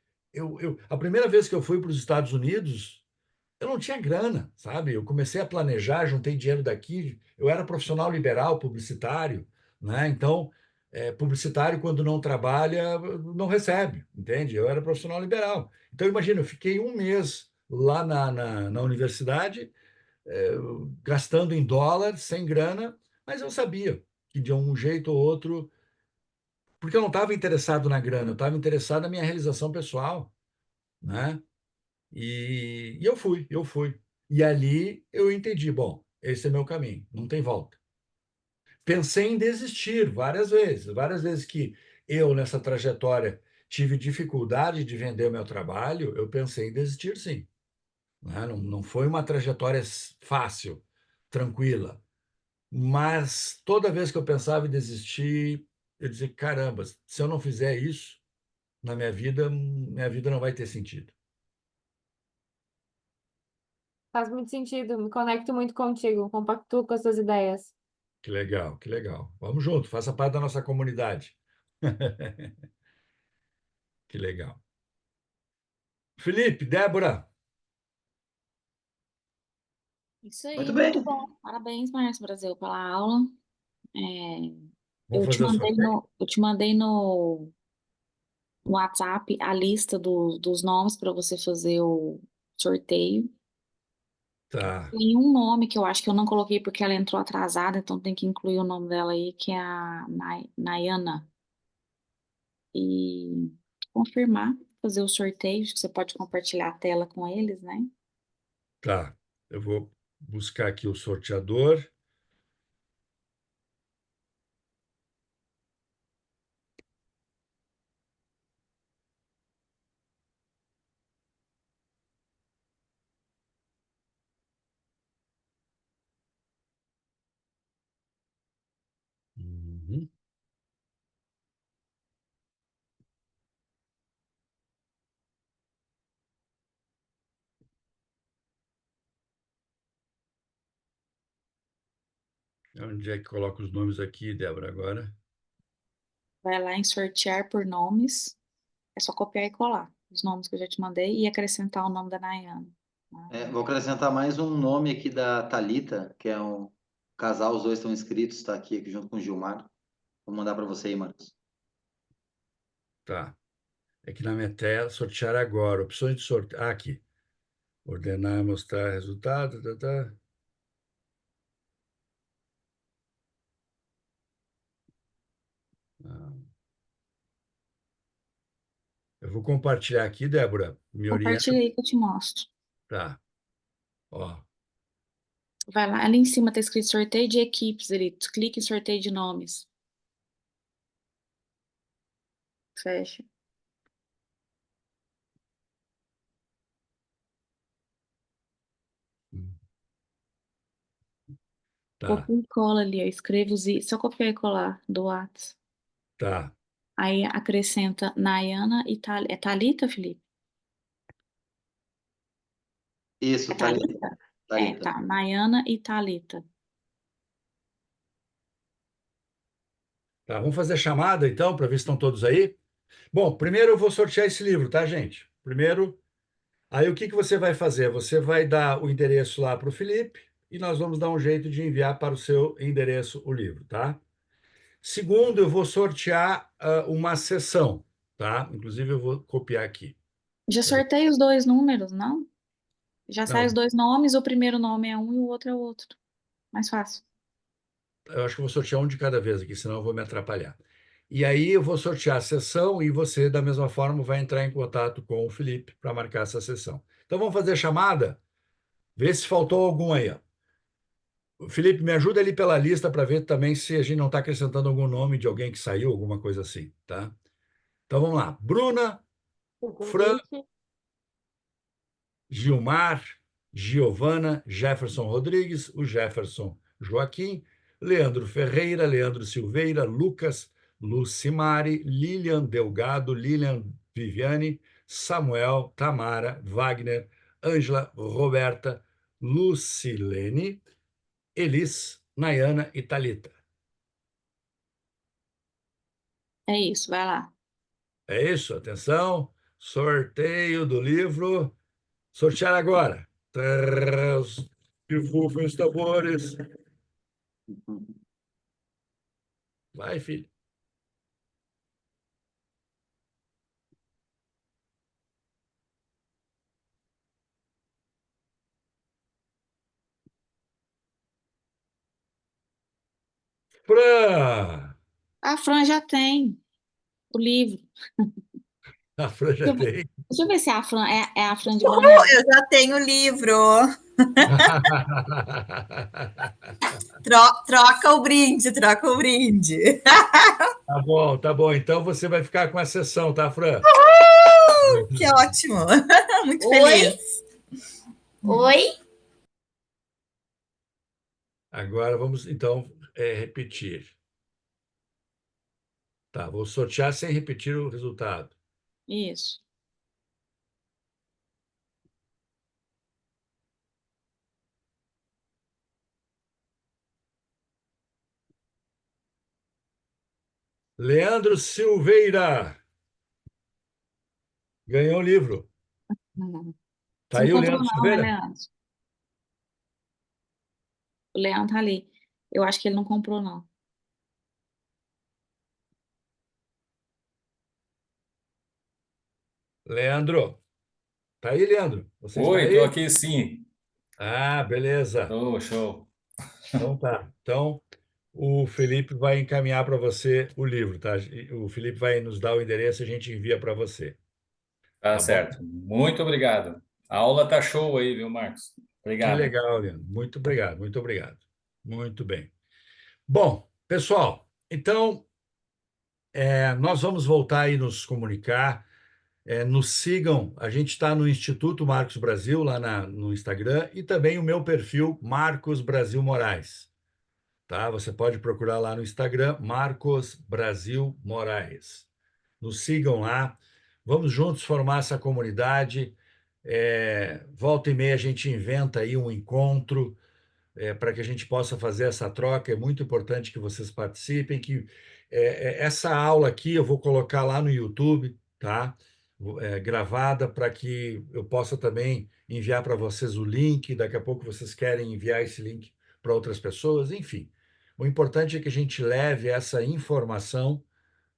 a primeira vez que eu fui para os Estados Unidos, eu não tinha grana, sabe? Eu comecei a planejar, juntei dinheiro daqui. Eu era profissional liberal, publicitário, né? Então, publicitário, quando não trabalha, não recebe, entende? Eu era profissional liberal. Então, imagina, eu fiquei um mês lá na universidade, eh, gastando em dólar, sem grana, mas eu sabia que de um jeito ou outro, porque eu não estava interessado na grana, eu estava interessado na minha realização pessoal, né? E eu fui. E ali eu entendi, bom, esse é meu caminho, não tem volta. Pensei em desistir várias vezes que eu, nessa trajetória, tive dificuldade de vender o meu trabalho, eu pensei em desistir, sim. Né? Não, não foi uma trajetória fácil, tranquila. Mas toda vez que eu pensava em desistir, eu dizia, caramba, se eu não fizer isso na minha vida não vai ter sentido. Faz muito sentido, me conecto muito contigo, compactuo com as tuas ideias. Que legal, que legal. Vamos junto, faça parte da nossa comunidade. Que legal. Felipe, Débora, Isso Muito aí, muito bem. bom. Parabéns, Márcio Brasil, pela aula. É, vamos fazer o sorteio? eu te mandei no WhatsApp a lista dos nomes para você fazer o sorteio. Tá. Tem um nome que eu acho que eu não coloquei porque ela entrou atrasada, então tem que incluir o nome dela aí, que é a Nayana. E confirmar, fazer o sorteio, acho que você pode compartilhar a tela com eles, né? Tá. Eu vou buscar aqui o sorteador. Uhum. Onde é que coloca os nomes aqui, Débora, agora? Vai lá em sortear por nomes, é só copiar e colar os nomes que eu já te mandei e acrescentar o nome da Nayana. Vou acrescentar mais um nome aqui da Thalita, que é um casal, os dois estão inscritos, está aqui junto com o Gilmar. Vou mandar para você aí, Marcos. Tá. Aqui na minha tela, sortear agora. Opções de sorteio. Aqui. Ordenar, mostrar resultado. Tá. Ah. Eu vou compartilhar aqui, Débora. Me orienta. Compartilha aí que eu te mostro. Tá. Ó. Vai lá, ali em cima tá escrito sorteio de equipes ali. Tu clica em sorteio de nomes. Fecha. Tá, Copia e cola ali, ó. Escreva só copiar e colar do Whats. tá. Aí acrescenta Nayana e É Thalita, Felipe? Isso, É tá ali. Thalita? Tá ali, tá. Tá. Nayana e Thalita. Tá, vamos fazer a chamada então, para ver se estão todos aí. Bom, primeiro eu vou sortear esse livro, tá, gente? Primeiro, aí o que que você vai fazer? Você vai dar o endereço lá para o Felipe e nós vamos dar um jeito de enviar para o seu endereço o livro, tá? Segundo, eu vou sortear uma sessão, tá? Inclusive, eu vou copiar aqui. Já Peraí. sorteio os dois números, não? Já sai os Não, dois nomes, o primeiro nome é um e o outro é o outro. Mais fácil. eu acho que eu vou sortear um de cada vez aqui, senão eu vou me atrapalhar. E aí eu vou sortear a sessão e você, da mesma forma, vai entrar em contato com o Felipe para marcar essa sessão. Então vamos fazer a chamada? Vê se faltou algum aí, ó. Felipe, me ajuda ali pela lista para ver também se a gente não está acrescentando algum nome de alguém que saiu, alguma coisa assim, tá? Então vamos lá. Bruna, O Fran, convite. Gilmar, Giovana, Jefferson Rodrigues, o Jefferson Joaquim, Leandro Ferreira, Leandro Silveira, Lucas, Lucimari, Lilian Delgado, Lilian Viviane, Samuel, Tamara, Wagner, Ângela, Roberta, Lucilene, Elis, Nayana e Thalita. É isso, vai lá. É isso, atenção, sorteio do livro. Sortear agora. Três, que rufem os tambores. Vai, filho. Fran! A Fran já tem o livro. A Fran já tem. Deixa eu ver se a Fran é a Fran de Balneário. Eu já tenho o livro. Troca o brinde, troca o brinde. Tá bom, tá bom. Então você vai ficar com a sessão, tá, Fran? Que ótimo. Muito Oi? feliz. Oi? Agora vamos, então, repetir. Tá, vou sortear sem repetir o resultado. Isso. Leandro Silveira ganhou o livro. Uhum. Tá Você não aí o comprou Leandro não, né, Silveira? Leandro? O Leandro tá ali. Eu acho que ele não comprou, não. Leandro. Tá aí, Leandro? Você está Oi, estou aí? aqui sim. Ah, beleza. Oh, show. Então tá. Então, o Felipe vai encaminhar para você o livro, tá? O Felipe vai nos dar o endereço e a gente envia para você, Tá tá bom? certo. Muito obrigado. A aula tá show aí, viu, Marcos? Que Obrigado. legal, Leandro. Muito obrigado, muito obrigado. Muito bem. Bom, pessoal, então nós vamos voltar aí nos comunicar. Nos sigam, a gente está no Instituto Marcos Brasil, lá no Instagram, e também o meu perfil, Marcos Brasil Moraes. Tá? Você pode procurar lá no Instagram, Marcos Brasil Moraes. Nos sigam lá. Vamos juntos formar essa comunidade. Volta e meia a gente inventa aí um encontro para que a gente possa fazer essa troca. É muito importante que vocês participem. Essa aula aqui eu vou colocar lá no YouTube, tá? Gravada para que eu possa também enviar para vocês o link. Daqui a pouco vocês querem enviar esse link para outras pessoas, enfim. O importante é que a gente leve essa informação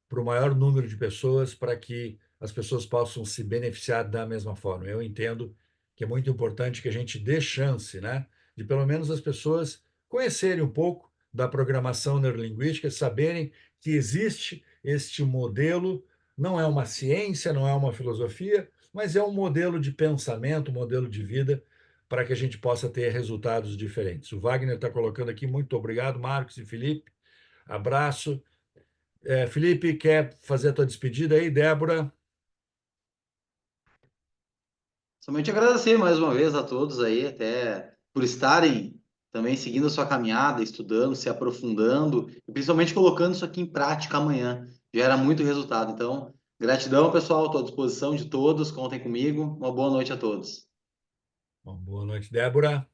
para o maior número de pessoas para que as pessoas possam se beneficiar da mesma forma. Eu entendo que é muito importante que a gente dê chance, né, de pelo menos as pessoas conhecerem um pouco da programação neurolinguística, saberem que existe este modelo, não é uma ciência, não é uma filosofia, mas é um modelo de pensamento, um modelo de vida, para que a gente possa ter resultados diferentes. O Wagner está colocando aqui, muito obrigado, Marcos e Felipe. Abraço. Felipe, quer fazer a tua despedida aí? Débora? Somente agradecer mais uma vez a todos aí, até por estarem também seguindo a sua caminhada, estudando, se aprofundando e principalmente colocando isso aqui em prática amanhã. Gera muito resultado. Então, gratidão, pessoal. Estou à disposição de todos. Contem comigo. Uma boa noite a todos. Bom, boa noite, Débora.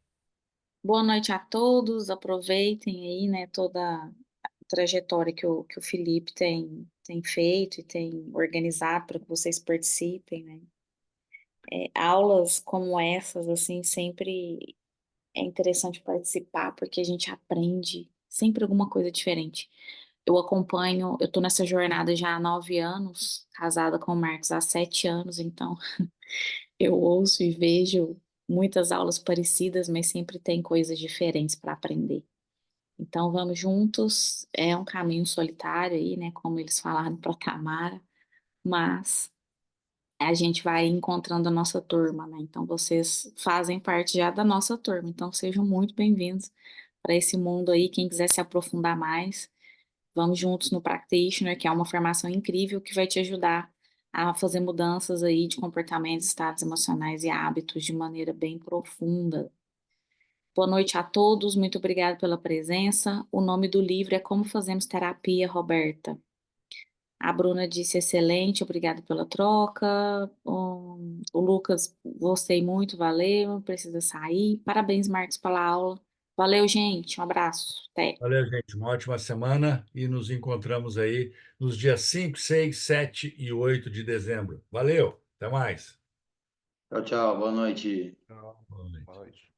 Boa noite a todos, aproveitem aí, né, toda a trajetória que o Felipe tem feito e tem organizado para que vocês participem, né. Aulas como essas, assim, sempre é interessante participar, porque a gente aprende sempre alguma coisa diferente. Eu tô nessa jornada já há 9 anos, casada com o Marcos há 7 anos, então eu ouço e vejo muitas aulas parecidas, mas sempre tem coisas diferentes para aprender. Então vamos juntos, é um caminho solitário aí, né, como eles falaram para Tamara, mas a gente vai encontrando a nossa turma, né? Então vocês fazem parte já da nossa turma, então sejam muito bem-vindos para esse mundo aí. Quem quiser se aprofundar mais, vamos juntos no Practitioner, que é uma formação incrível que vai te ajudar a fazer mudanças aí de comportamentos, estados emocionais e hábitos de maneira bem profunda. Boa noite a todos, muito obrigada pela presença. O nome do livro é Como Fazemos Terapia, Roberta. A Bruna disse excelente, obrigada pela troca. O Lucas, gostei muito, valeu, precisa sair. Parabéns, Marcos, pela aula. Valeu, gente, um abraço. Até. Valeu, gente. Uma ótima semana e nos encontramos aí nos dias 5, 6, 7 e 8 de dezembro. Valeu, até mais. Tchau, tchau. Boa noite. Boa noite.